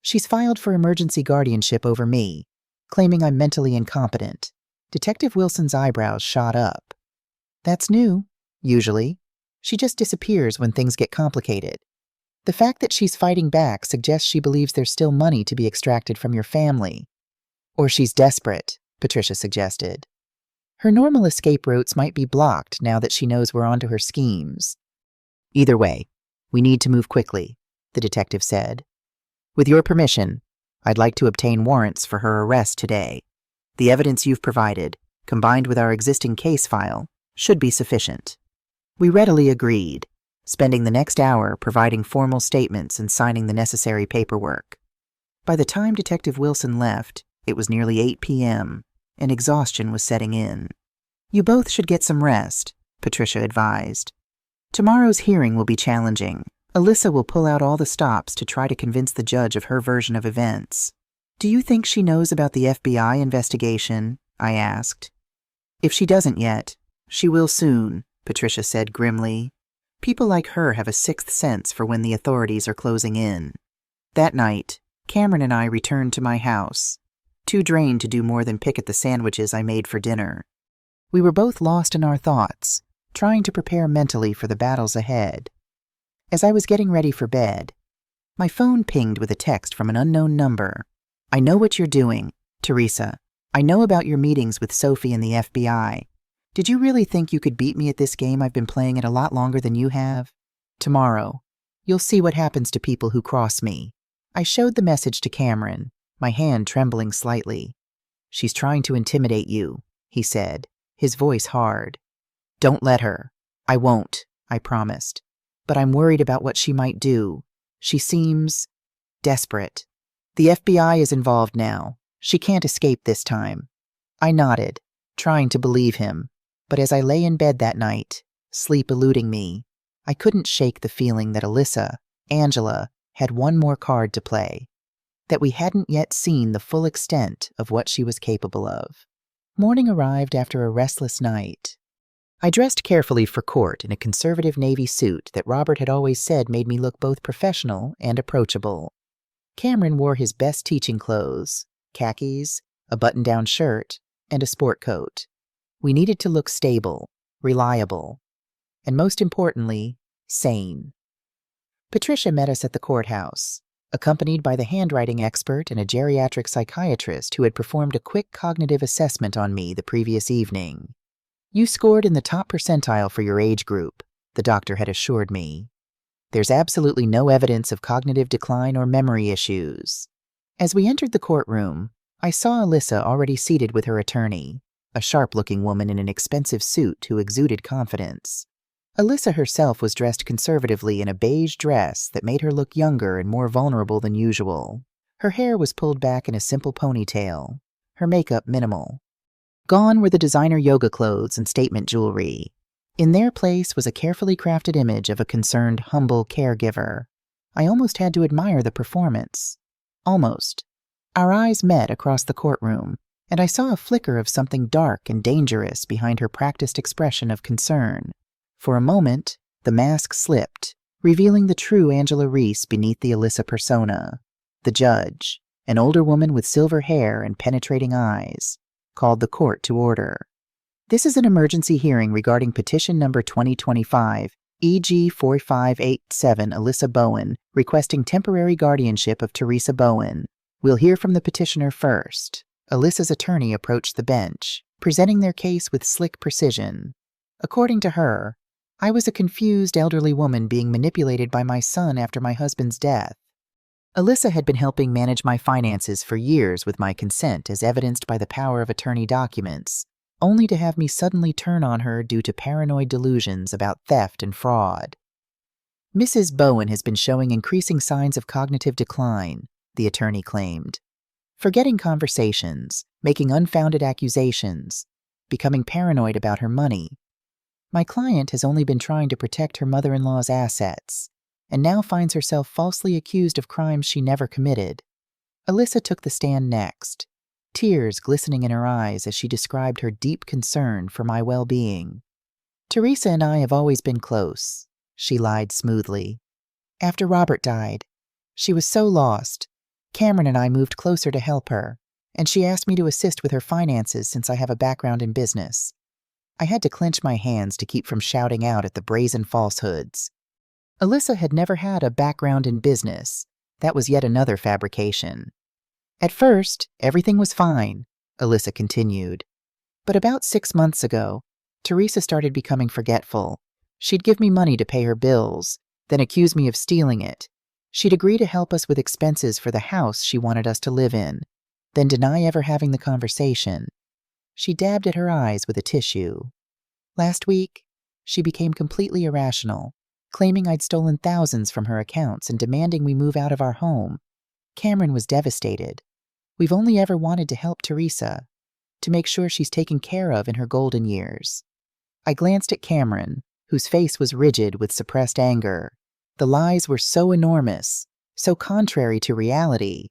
She's filed for emergency guardianship over me, claiming I'm mentally incompetent. Detective Wilson's eyebrows shot up. That's new, usually. She just disappears when things get complicated. The fact that she's fighting back suggests she believes there's still money to be extracted from your family. Or she's desperate, Patricia suggested. Her normal escape routes might be blocked now that she knows we're onto her schemes. Either way, we need to move quickly, the detective said. With your permission, I'd like to obtain warrants for her arrest today. The evidence you've provided, combined with our existing case file, should be sufficient. We readily agreed, spending the next hour providing formal statements and signing the necessary paperwork. By the time Detective Wilson left, it was nearly 8 p.m., and exhaustion was setting in. You both should get some rest, Patricia advised. Tomorrow's hearing will be challenging. Alyssa will pull out all the stops to try to convince the judge of her version of events. Do you think she knows about the FBI investigation? I asked. If she doesn't yet, she will soon, Patricia said grimly. People like her have a sixth sense for when the authorities are closing in. That night, Cameron and I returned to my house, too drained to do more than pick at the sandwiches I made for dinner. We were both lost in our thoughts, trying to prepare mentally for the battles ahead. As I was getting ready for bed, my phone pinged with a text from an unknown number. I know what you're doing, Teresa. I know about your meetings with Sophie and the FBI. Did you really think you could beat me at this game? I've been playing it a lot longer than you have. Tomorrow, you'll see what happens to people who cross me. I showed the message to Cameron, my hand trembling slightly. She's trying to intimidate you, he said, his voice hard. Don't let her. I won't, I promised. But I'm worried about what she might do. She seems desperate. The FBI is involved now. She can't escape this time. I nodded, trying to believe him. But as I lay in bed that night, sleep eluding me, I couldn't shake the feeling that Alyssa, Angela, had one more card to play, that we hadn't yet seen the full extent of what she was capable of. Morning arrived after a restless night. I dressed carefully for court in a conservative navy suit that Robert had always said made me look both professional and approachable. Cameron wore his best teaching clothes, khakis, a button-down shirt, and a sport coat. We needed to look stable, reliable, and most importantly, sane. Patricia met us at the courthouse, accompanied by the handwriting expert and a geriatric psychiatrist who had performed a quick cognitive assessment on me the previous evening. You scored in the top percentile for your age group, the doctor had assured me. There's absolutely no evidence of cognitive decline or memory issues. As we entered the courtroom, I saw Alyssa already seated with her attorney, a sharp-looking woman in an expensive suit who exuded confidence. Alyssa herself was dressed conservatively in a beige dress that made her look younger and more vulnerable than usual. Her hair was pulled back in a simple ponytail, her makeup minimal. Gone were the designer yoga clothes and statement jewelry. In their place was a carefully crafted image of a concerned, humble caregiver. I almost had to admire the performance. Almost. Our eyes met across the courtroom, and I saw a flicker of something dark and dangerous behind her practiced expression of concern. For a moment, the mask slipped, revealing the true Angela Reese beneath the Alyssa persona. The judge, an older woman with silver hair and penetrating eyes, called the court to order. This is an emergency hearing regarding petition number 2025, EG 4587 Alyssa Bowen, requesting temporary guardianship of Teresa Bowen. We'll hear from the petitioner first. Alyssa's attorney approached the bench, presenting their case with slick precision. According to her, I was a confused elderly woman being manipulated by my son after my husband's death. Alyssa had been helping manage my finances for years with my consent, as evidenced by the power of attorney documents, only to have me suddenly turn on her due to paranoid delusions about theft and fraud. Mrs. Bowen has been showing increasing signs of cognitive decline, the attorney claimed. Forgetting conversations, making unfounded accusations, becoming paranoid about her money. My client has only been trying to protect her mother-in-law's assets, and now finds herself falsely accused of crimes she never committed. Alyssa took the stand next, tears glistening in her eyes as she described her deep concern for my well-being. Teresa and I have always been close, she lied smoothly. After Robert died, she was so lost. Cameron and I moved closer to help her, and she asked me to assist with her finances since I have a background in business. I had to clench my hands to keep from shouting out at the brazen falsehoods. Alyssa had never had a background in business. That was yet another fabrication. At first, everything was fine, Alyssa continued. But about 6 months ago, Teresa started becoming forgetful. She'd give me money to pay her bills, then accuse me of stealing it. She'd agree to help us with expenses for the house she wanted us to live in, then deny ever having the conversation. She dabbed at her eyes with a tissue. Last week, she became completely irrational, claiming I'd stolen thousands from her accounts and demanding we move out of our home. Cameron was devastated. We've only ever wanted to help Teresa, to make sure she's taken care of in her golden years. I glanced at Cameron, whose face was rigid with suppressed anger. The lies were so enormous, so contrary to reality,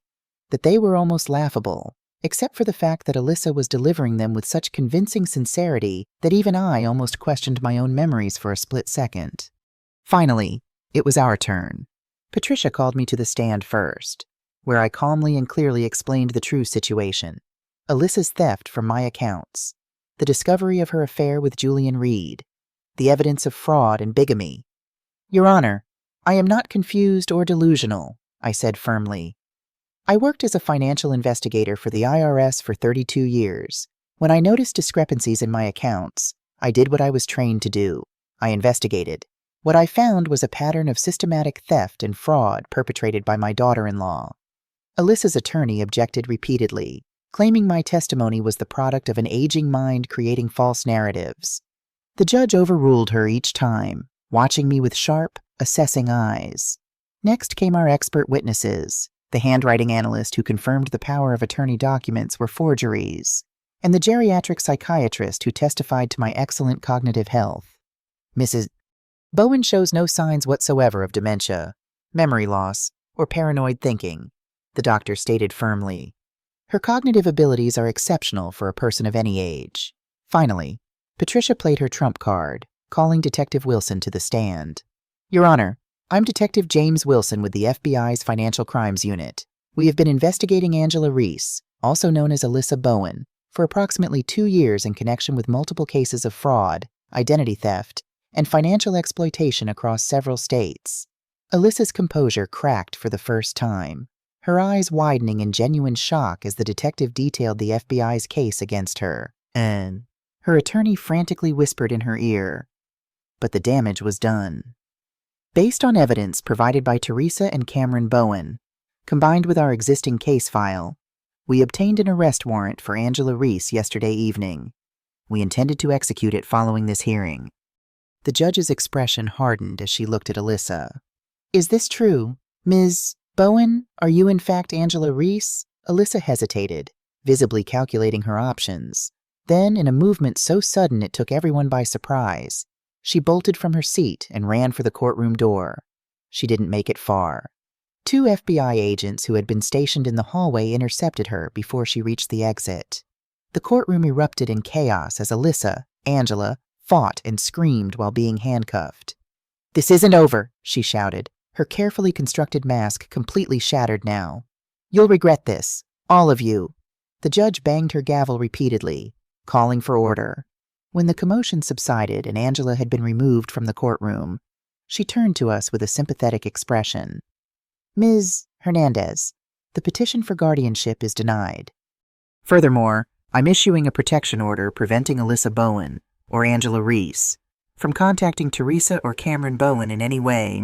that they were almost laughable, except for the fact that Alyssa was delivering them with such convincing sincerity that even I almost questioned my own memories for a split second. Finally, it was our turn. Patricia called me to the stand first, where I calmly and clearly explained the true situation. Alyssa's theft from my accounts, the discovery of her affair with Julian Reed, the evidence of fraud and bigamy. Your Honor, I am not confused or delusional, I said firmly. I worked as a financial investigator for the IRS for 32 years. When I noticed discrepancies in my accounts, I did what I was trained to do. I investigated. What I found was a pattern of systematic theft and fraud perpetrated by my daughter-in-law. Alyssa's attorney objected repeatedly, claiming my testimony was the product of an aging mind creating false narratives. The judge overruled her each time, watching me with sharp, assessing eyes. Next came our expert witnesses, the handwriting analyst who confirmed the power of attorney documents were forgeries, and the geriatric psychiatrist who testified to my excellent cognitive health. Mrs. Bowen shows no signs whatsoever of dementia, memory loss, or paranoid thinking, the doctor stated firmly. Her cognitive abilities are exceptional for a person of any age. Finally, Patricia played her trump card, calling Detective Wilson to the stand. Your Honor, I'm Detective James Wilson with the FBI's Financial Crimes Unit. We have been investigating Angela Reese, also known as Alyssa Bowen, for approximately 2 years in connection with multiple cases of fraud, identity theft, and financial exploitation across several states. Alyssa's composure cracked for the first time, her eyes widening in genuine shock as the detective detailed the FBI's case against her. And her attorney frantically whispered in her ear, but the damage was done. Based on evidence provided by Teresa and Cameron Bowen, combined with our existing case file, we obtained an arrest warrant for Angela Reese yesterday evening. We intended to execute it following this hearing. The judge's expression hardened as she looked at Alyssa. Is this true? Ms. Bowen, are you in fact Angela Reese? Alyssa hesitated, visibly calculating her options. Then, in a movement so sudden it took everyone by surprise, she bolted from her seat and ran for the courtroom door. She didn't make it far. 2 FBI agents who had been stationed in the hallway intercepted her before she reached the exit. The courtroom erupted in chaos as Alyssa, Angela, fought and screamed while being handcuffed. This isn't over, she shouted, her carefully constructed mask completely shattered now. You'll regret this, all of you. The judge banged her gavel repeatedly, calling for order. When the commotion subsided and Angela had been removed from the courtroom, she turned to us with a sympathetic expression. Ms. Hernandez, the petition for guardianship is denied. Furthermore, I'm issuing a protection order preventing Alyssa Bowen, or Angela Reese, from contacting Teresa or Cameron Bowen in any way.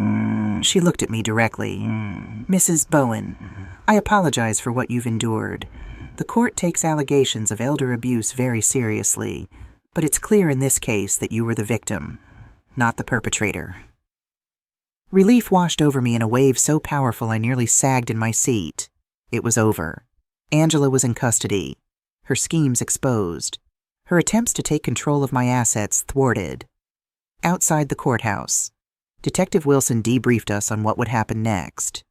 She looked at me directly. Mrs. Bowen, I apologize for what you've endured. The court takes allegations of elder abuse very seriously, but it's clear in this case that you were the victim, not the perpetrator. Relief washed over me in a wave so powerful I nearly sagged in my seat. It was over. Angela was in custody, her schemes exposed, her attempts to take control of my assets thwarted. Outside the courthouse, Detective Wilson debriefed us on what would happen next.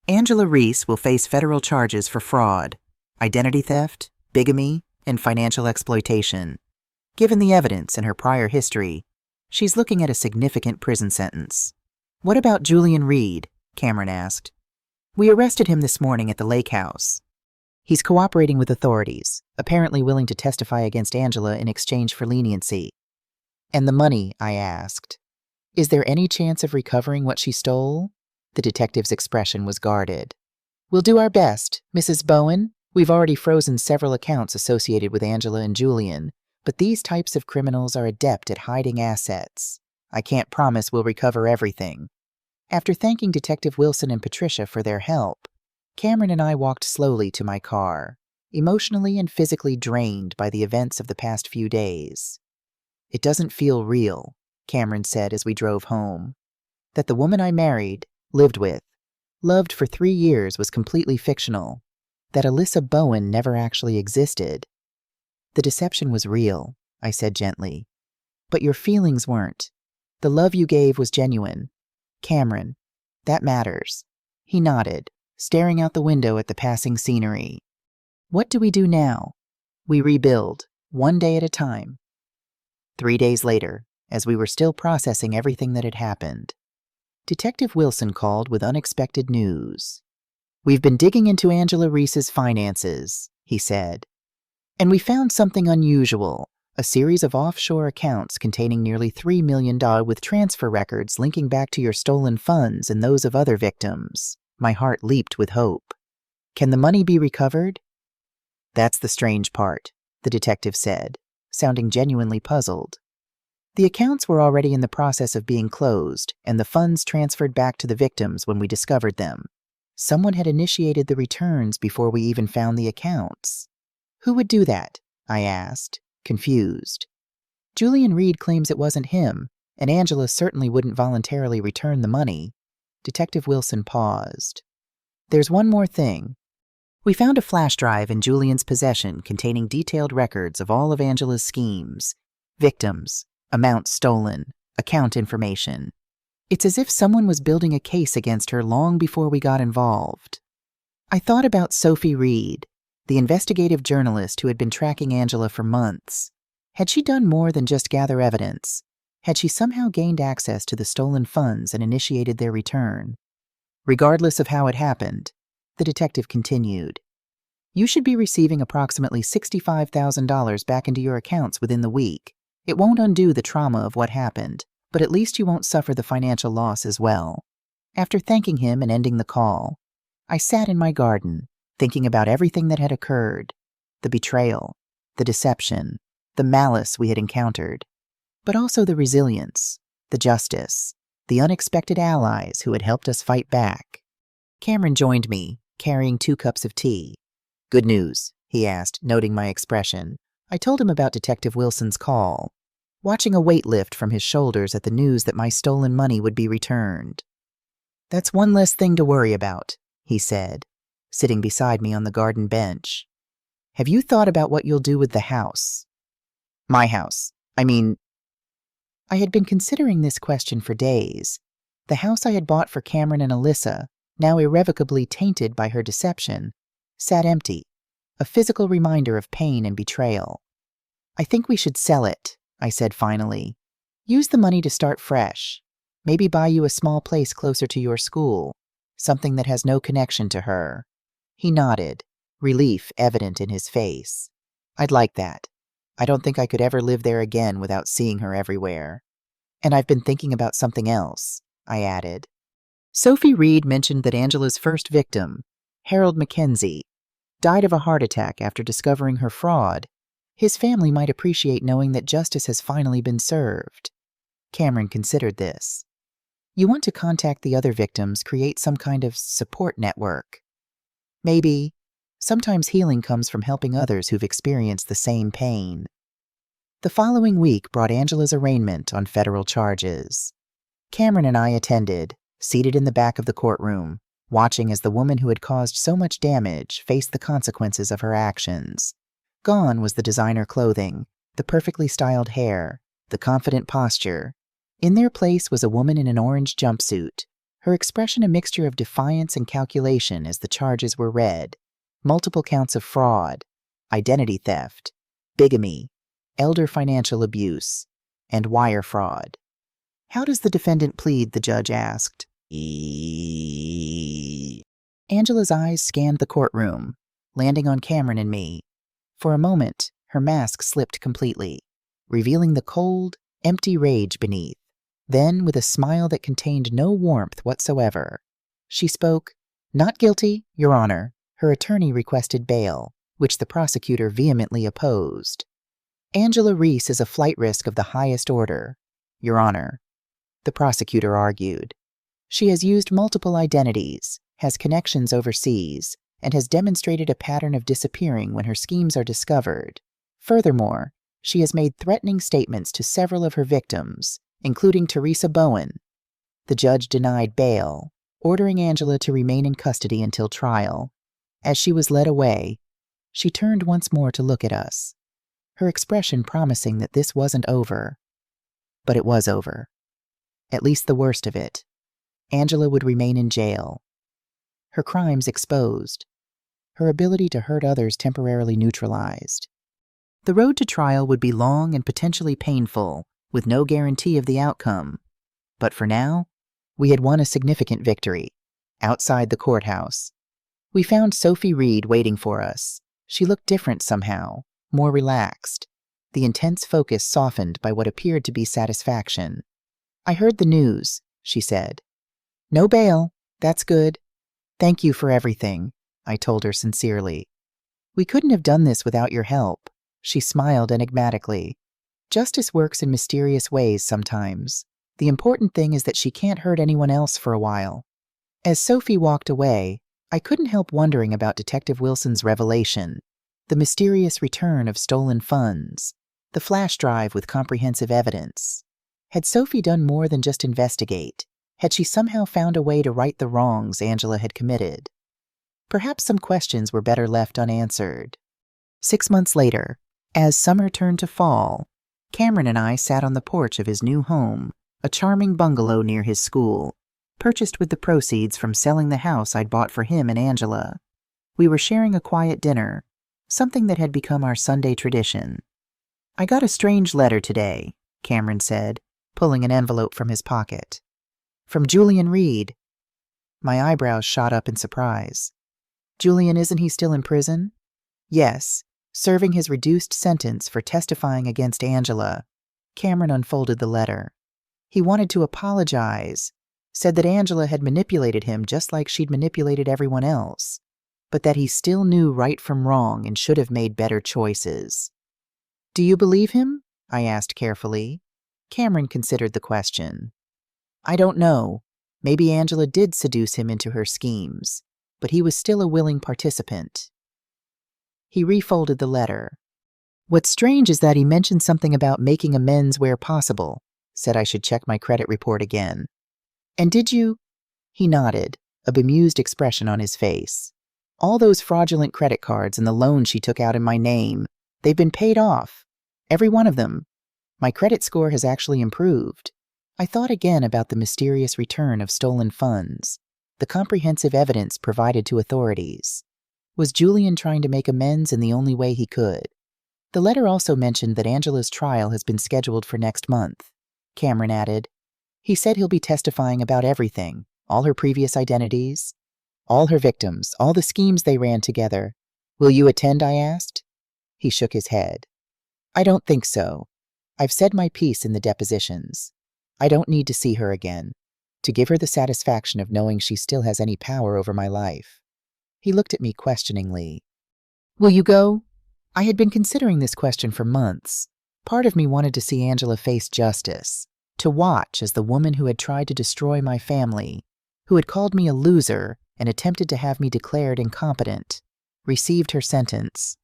Angela Reese will face federal charges for fraud, identity theft, bigamy, and financial exploitation. Given the evidence and her prior history, she's looking at a significant prison sentence. What about Julian Reed? Cameron asked. We arrested him this morning at the lake house. He's cooperating with authorities, apparently willing to testify against Angela in exchange for leniency. And the money, I asked. Is there any chance of recovering what she stole? The detective's expression was guarded. We'll do our best, Mrs. Bowen. We've already frozen several accounts associated with Angela and Julian, but these types of criminals are adept at hiding assets. I can't promise we'll recover everything. After thanking Detective Wilson and Patricia for their help, Cameron and I walked slowly to my car, emotionally and physically drained by the events of the past few days. It doesn't feel real, Cameron said as we drove home. That the woman I married, lived with, loved for 3 years was completely fictional. That Alyssa Bowen never actually existed. The deception was real, I said gently. But your feelings weren't. The love you gave was genuine. Cameron, that matters. He nodded, staring out the window at the passing scenery. What do we do now? We rebuild, one day at a time. 3 days later, as we were still processing everything that had happened, Detective Wilson called with unexpected news. We've been digging into Angela Reese's finances, he said. And we found something unusual, a series of offshore accounts containing nearly $3 million with transfer records linking back to your stolen funds and those of other victims. My heart leaped with hope. Can the money be recovered? That's the strange part, the detective said, sounding genuinely puzzled. The accounts were already in the process of being closed, and the funds transferred back to the victims when we discovered them. Someone had initiated the returns before we even found the accounts. Who would do that? I asked, confused. Julian Reed claims it wasn't him, and Angela certainly wouldn't voluntarily return the money. Detective Wilson paused. There's one more thing. We found a flash drive in Julian's possession containing detailed records of all of Angela's schemes, victims, amounts stolen, account information. It's as if someone was building a case against her long before we got involved. I thought about Sophie Reed, the investigative journalist who had been tracking Angela for months. Had she done more than just gather evidence? Had she somehow gained access to the stolen funds and initiated their return? Regardless of how it happened, the detective continued, you should be receiving approximately $65,000 back into your accounts within the week. It won't undo the trauma of what happened, but at least you won't suffer the financial loss as well. After thanking him and ending the call, I sat in my garden, thinking about everything that had occurred, the betrayal, the deception, the malice we had encountered, but also the resilience, the justice, the unexpected allies who had helped us fight back. Cameron joined me, carrying 2 cups of tea. Good news, he asked, noting my expression. I told him about Detective Wilson's call, watching a weight lift from his shoulders at the news that my stolen money would be returned. That's one less thing to worry about, he said, sitting beside me on the garden bench. Have you thought about what you'll do with the house? My house. I had been considering this question for days. The house I had bought for Cameron and Alyssa, now irrevocably tainted by her deception, sat empty, a physical reminder of pain and betrayal. I think we should sell it, I said finally. Use the money to start fresh. Maybe buy you a small place closer to your school, something that has no connection to her. He nodded, relief evident in his face. I'd like that. I don't think I could ever live there again without seeing her everywhere. And I've been thinking about something else, I added. Sophie Reed mentioned that Angela's first victim, Harold Mackenzie, died of a heart attack after discovering her fraud. His family might appreciate knowing that justice has finally been served. Cameron considered this. You want to contact the other victims, create some kind of support network. Maybe. Sometimes healing comes from helping others who've experienced the same pain. The following week brought Angela's arraignment on federal charges. Cameron and I attended, seated in the back of the courtroom, watching as the woman who had caused so much damage faced the consequences of her actions. Gone was the designer clothing, the perfectly styled hair, the confident posture. In their place was a woman in an orange jumpsuit, her expression a mixture of defiance and calculation as the charges were read. Multiple counts of fraud, identity theft, bigamy, elder financial abuse, and wire fraud. How does the defendant plead? The judge asked. Angela's eyes scanned the courtroom, landing on Cameron and me. For a moment, her mask slipped completely, revealing the cold, empty rage beneath. Then, with a smile that contained no warmth whatsoever, she spoke, "Not guilty, Your Honor." Her attorney requested bail, which the prosecutor vehemently opposed. Angela Reese is a flight risk of the highest order, Your Honor. the prosecutor argued. She has used multiple identities, has connections overseas, and has demonstrated a pattern of disappearing when her schemes are discovered. Furthermore, she has made threatening statements to several of her victims, including Teresa Bowen. The judge denied bail, ordering Angela to remain in custody until trial. As she was led away, she turned once more to look at us, her expression promising that this wasn't over. But it was over. At least the worst of it. Angela would remain in jail. Her crimes exposed. Her ability to hurt others temporarily neutralized. The road to trial would be long and potentially painful, with no guarantee of the outcome. But for now, we had won a significant victory. Outside the courthouse, we found Sophie Reed waiting for us. She looked different somehow, more relaxed, the intense focus softened by what appeared to be satisfaction. "I heard the news," she said. "No bail. That's good. Thank you for everything," I told her sincerely. "We couldn't have done this without your help." She smiled enigmatically. Justice works in mysterious ways sometimes. The important thing is that she can't hurt anyone else for a while. As Sophie walked away, I couldn't help wondering about Detective Wilson's revelation, the mysterious return of stolen funds, the flash drive with comprehensive evidence. Had Sophie done more than just investigate? Had she somehow found a way to right the wrongs Angela had committed? Perhaps some questions were better left unanswered. 6 months later, as summer turned to fall, Cameron and I sat on the porch of his new home, a charming bungalow near his school, purchased with the proceeds from selling the house I'd bought for him and Angela. We were sharing a quiet dinner, something that had become our Sunday tradition. "I got a strange letter today," Cameron said, pulling an envelope from his pocket. "From Julian Reed." My eyebrows shot up in surprise. "Julian, isn't he still in prison?" "Yes, serving his reduced sentence for testifying against Angela." Cameron unfolded the letter. "He wanted to apologize, said that Angela had manipulated him just like she'd manipulated everyone else, but that he still knew right from wrong and should have made better choices." "Do you believe him?" I asked carefully. Cameron considered the question. "I don't know. Maybe Angela did seduce him into her schemes, but he was still a willing participant." He refolded the letter. "What's strange is that he mentioned something about making amends where possible, said I should check my credit report again. And did you?" He nodded, a bemused expression on his face. "All those fraudulent credit cards and the loan she took out in my name, they've been paid off. Every one of them. My credit score has actually improved." I thought again about the mysterious return of stolen funds, the comprehensive evidence provided to authorities. Was Julian trying to make amends in the only way he could? The letter also mentioned that Angela's trial has been scheduled for next month. Cameron added, "He said he'll be testifying about everything, all her previous identities, all her victims, all the schemes they ran together. Will you attend?" I asked. He shook his head. "I don't think so. I've said my piece in the depositions. I don't need to see her again, to give her the satisfaction of knowing she still has any power over my life." He looked at me questioningly. "Will you go?" I had been considering this question for months. Part of me wanted to see Angela face justice, to watch as the woman who had tried to destroy my family, who had called me a loser and attempted to have me declared incompetent, received her sentence.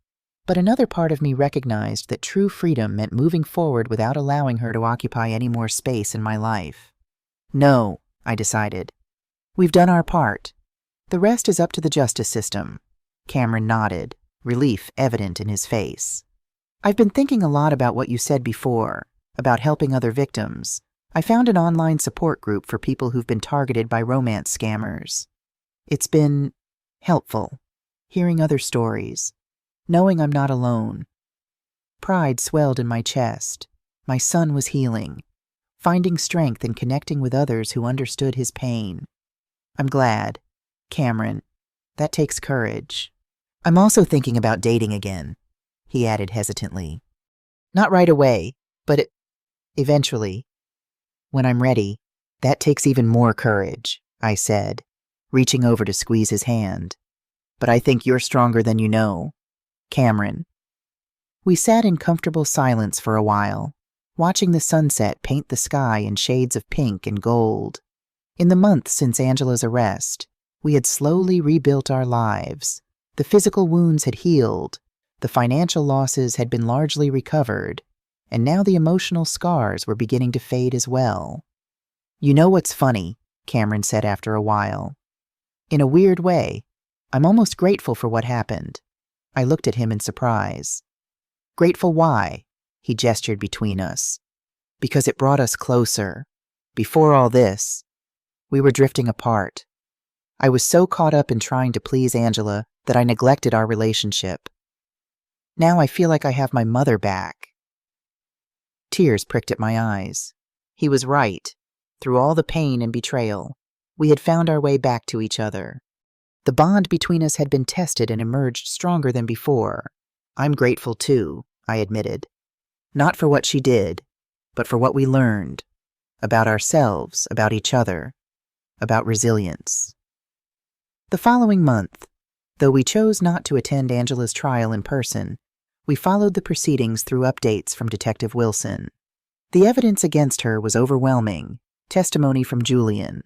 But another part of me recognized that true freedom meant moving forward without allowing her to occupy any more space in my life. "No," I decided. "We've done our part. The rest is up to the justice system." Cameron nodded, relief evident in his face. "I've been thinking a lot about what you said before, about helping other victims. I found an online support group for people who've been targeted by romance scammers. It's been helpful, hearing other stories, knowing I'm not alone." Pride swelled in my chest. My son was healing, finding strength in connecting with others who understood his pain. "I'm glad. Cameron, that takes courage. I'm also thinking about dating again," he added hesitantly. "Not right away, but eventually. When I'm ready." "That takes even more courage," I said, reaching over to squeeze his hand. "But I think you're stronger than you know. Cameron." We sat in comfortable silence for a while. watching the sunset paint the sky in shades of pink and gold. In the months since Angela's arrest, we had slowly rebuilt our lives. The physical wounds had healed, the financial losses had been largely recovered, and now the emotional scars were beginning to fade as well. "You know what's funny?" Cameron said after a while. "In a weird way, I'm almost grateful for what happened." I looked at him in surprise. "Grateful why?" He gestured between us. "Because it brought us closer. Before all this, we were drifting apart. I was so caught up in trying to please Angela that I neglected our relationship. Now I feel like I have my mother back." Tears pricked at my eyes. He was right. Through all the pain and betrayal, we had found our way back to each other. The bond between us had been tested and emerged stronger than before. "I'm grateful too," I admitted. "Not for what she did, but for what we learned. About ourselves, about each other, about resilience." The following month, though we chose not to attend Angela's trial in person, we followed the proceedings through updates from Detective Wilson. The evidence against her was overwhelming: testimony from Julian,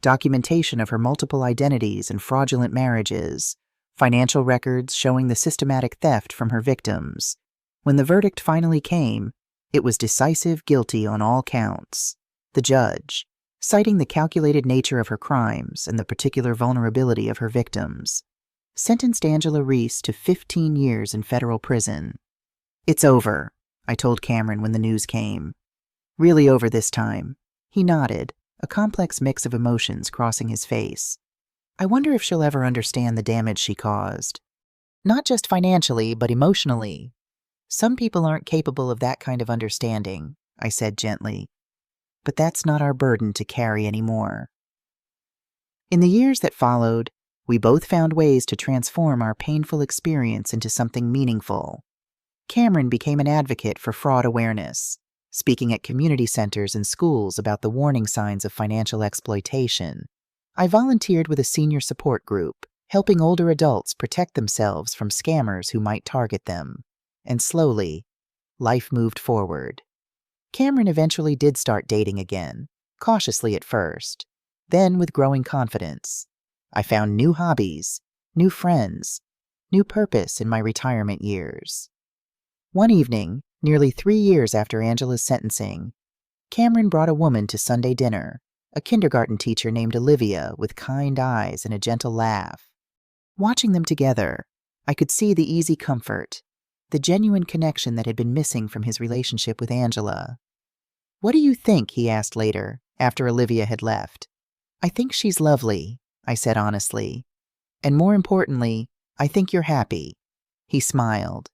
documentation of her multiple identities and fraudulent marriages, financial records showing the systematic theft from her victims. When the verdict finally came, it was decisive guilty on all counts. The judge, citing the calculated nature of her crimes and the particular vulnerability of her victims, sentenced Angela Reese to 15 years in federal prison. "It's over," I told Cameron when the news came. "Really over this time." He nodded, a complex mix of emotions crossing his face. "I wonder if she'll ever understand the damage she caused. Not just financially, but emotionally. Some people aren't capable of that kind of understanding," I said gently. "But that's not our burden to carry anymore." In the years that followed, we both found ways to transform our painful experience into something meaningful. Cameron became an advocate for fraud awareness, speaking at community centers and schools about the warning signs of financial exploitation. I volunteered with a senior support group, helping older adults protect themselves from scammers who might target them. And slowly, life moved forward. Cameron eventually did start dating again, cautiously at first, then with growing confidence. I found new hobbies, new friends, new purpose in my retirement years. One evening, nearly 3 years after Angela's sentencing, Cameron brought a woman to Sunday dinner, a kindergarten teacher named Olivia with kind eyes and a gentle laugh. Watching them together, I could see the easy comfort, the genuine connection that had been missing from his relationship with Angela. "What do you think?" he asked later, after Olivia had left. "I think she's lovely," I said honestly. "And more importantly, I think you're happy." He smiled.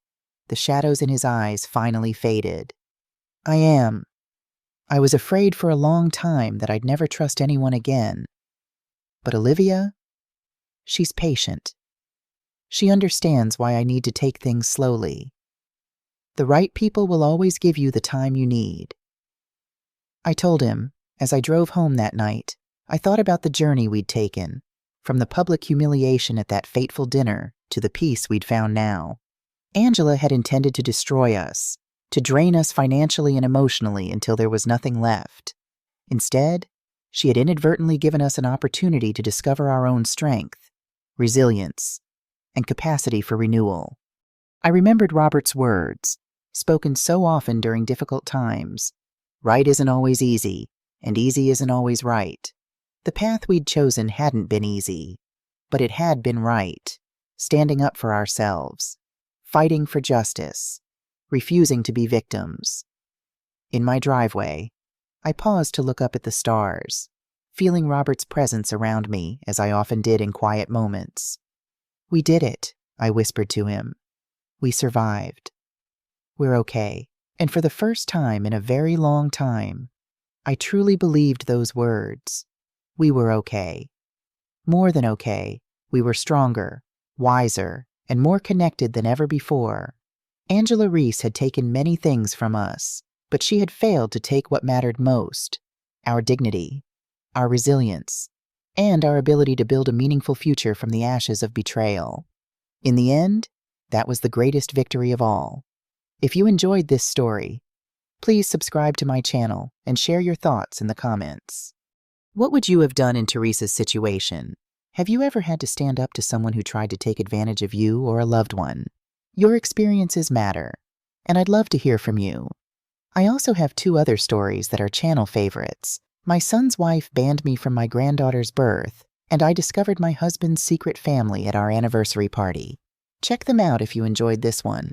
The shadows in his eyes finally faded. "I am. I was afraid for a long time that I'd never trust anyone again. But Olivia, she's patient. She understands why I need to take things slowly. The right people will always give you the time you need." I told him, as I drove home that night, I thought about the journey we'd taken, from the public humiliation at that fateful dinner to the peace we'd found now. Angela had intended to destroy us, to drain us financially and emotionally until there was nothing left. Instead, she had inadvertently given us an opportunity to discover our own strength, resilience, and capacity for renewal. I remembered Robert's words, spoken so often during difficult times: "Right isn't always easy, and easy isn't always right." The path we'd chosen hadn't been easy, but it had been right, standing up for ourselves, fighting for justice, refusing to be victims. In my driveway, I paused to look up at the stars, feeling Robert's presence around me as I often did in quiet moments. "We did it," I whispered to him. "We survived. We're okay." And for the first time in a very long time, I truly believed those words. We were okay. More than okay, we were stronger, wiser, and more connected than ever before. Angela Reese had taken many things from us, but she had failed to take what mattered most: our dignity, our resilience, and our ability to build a meaningful future from the ashes of betrayal. In the end, that was the greatest victory of all. If you enjoyed this story, Please subscribe to my channel and share your thoughts in the comments. What would you have done in Teresa's situation? Have you ever had to stand up to someone who tried to take advantage of you or a loved one? Your experiences matter, and I'd love to hear from you. I also have 2 other stories that are channel favorites. My son's wife banned me from my granddaughter's birth, and I discovered my husband's secret family at our anniversary party. Check them out if you enjoyed this one.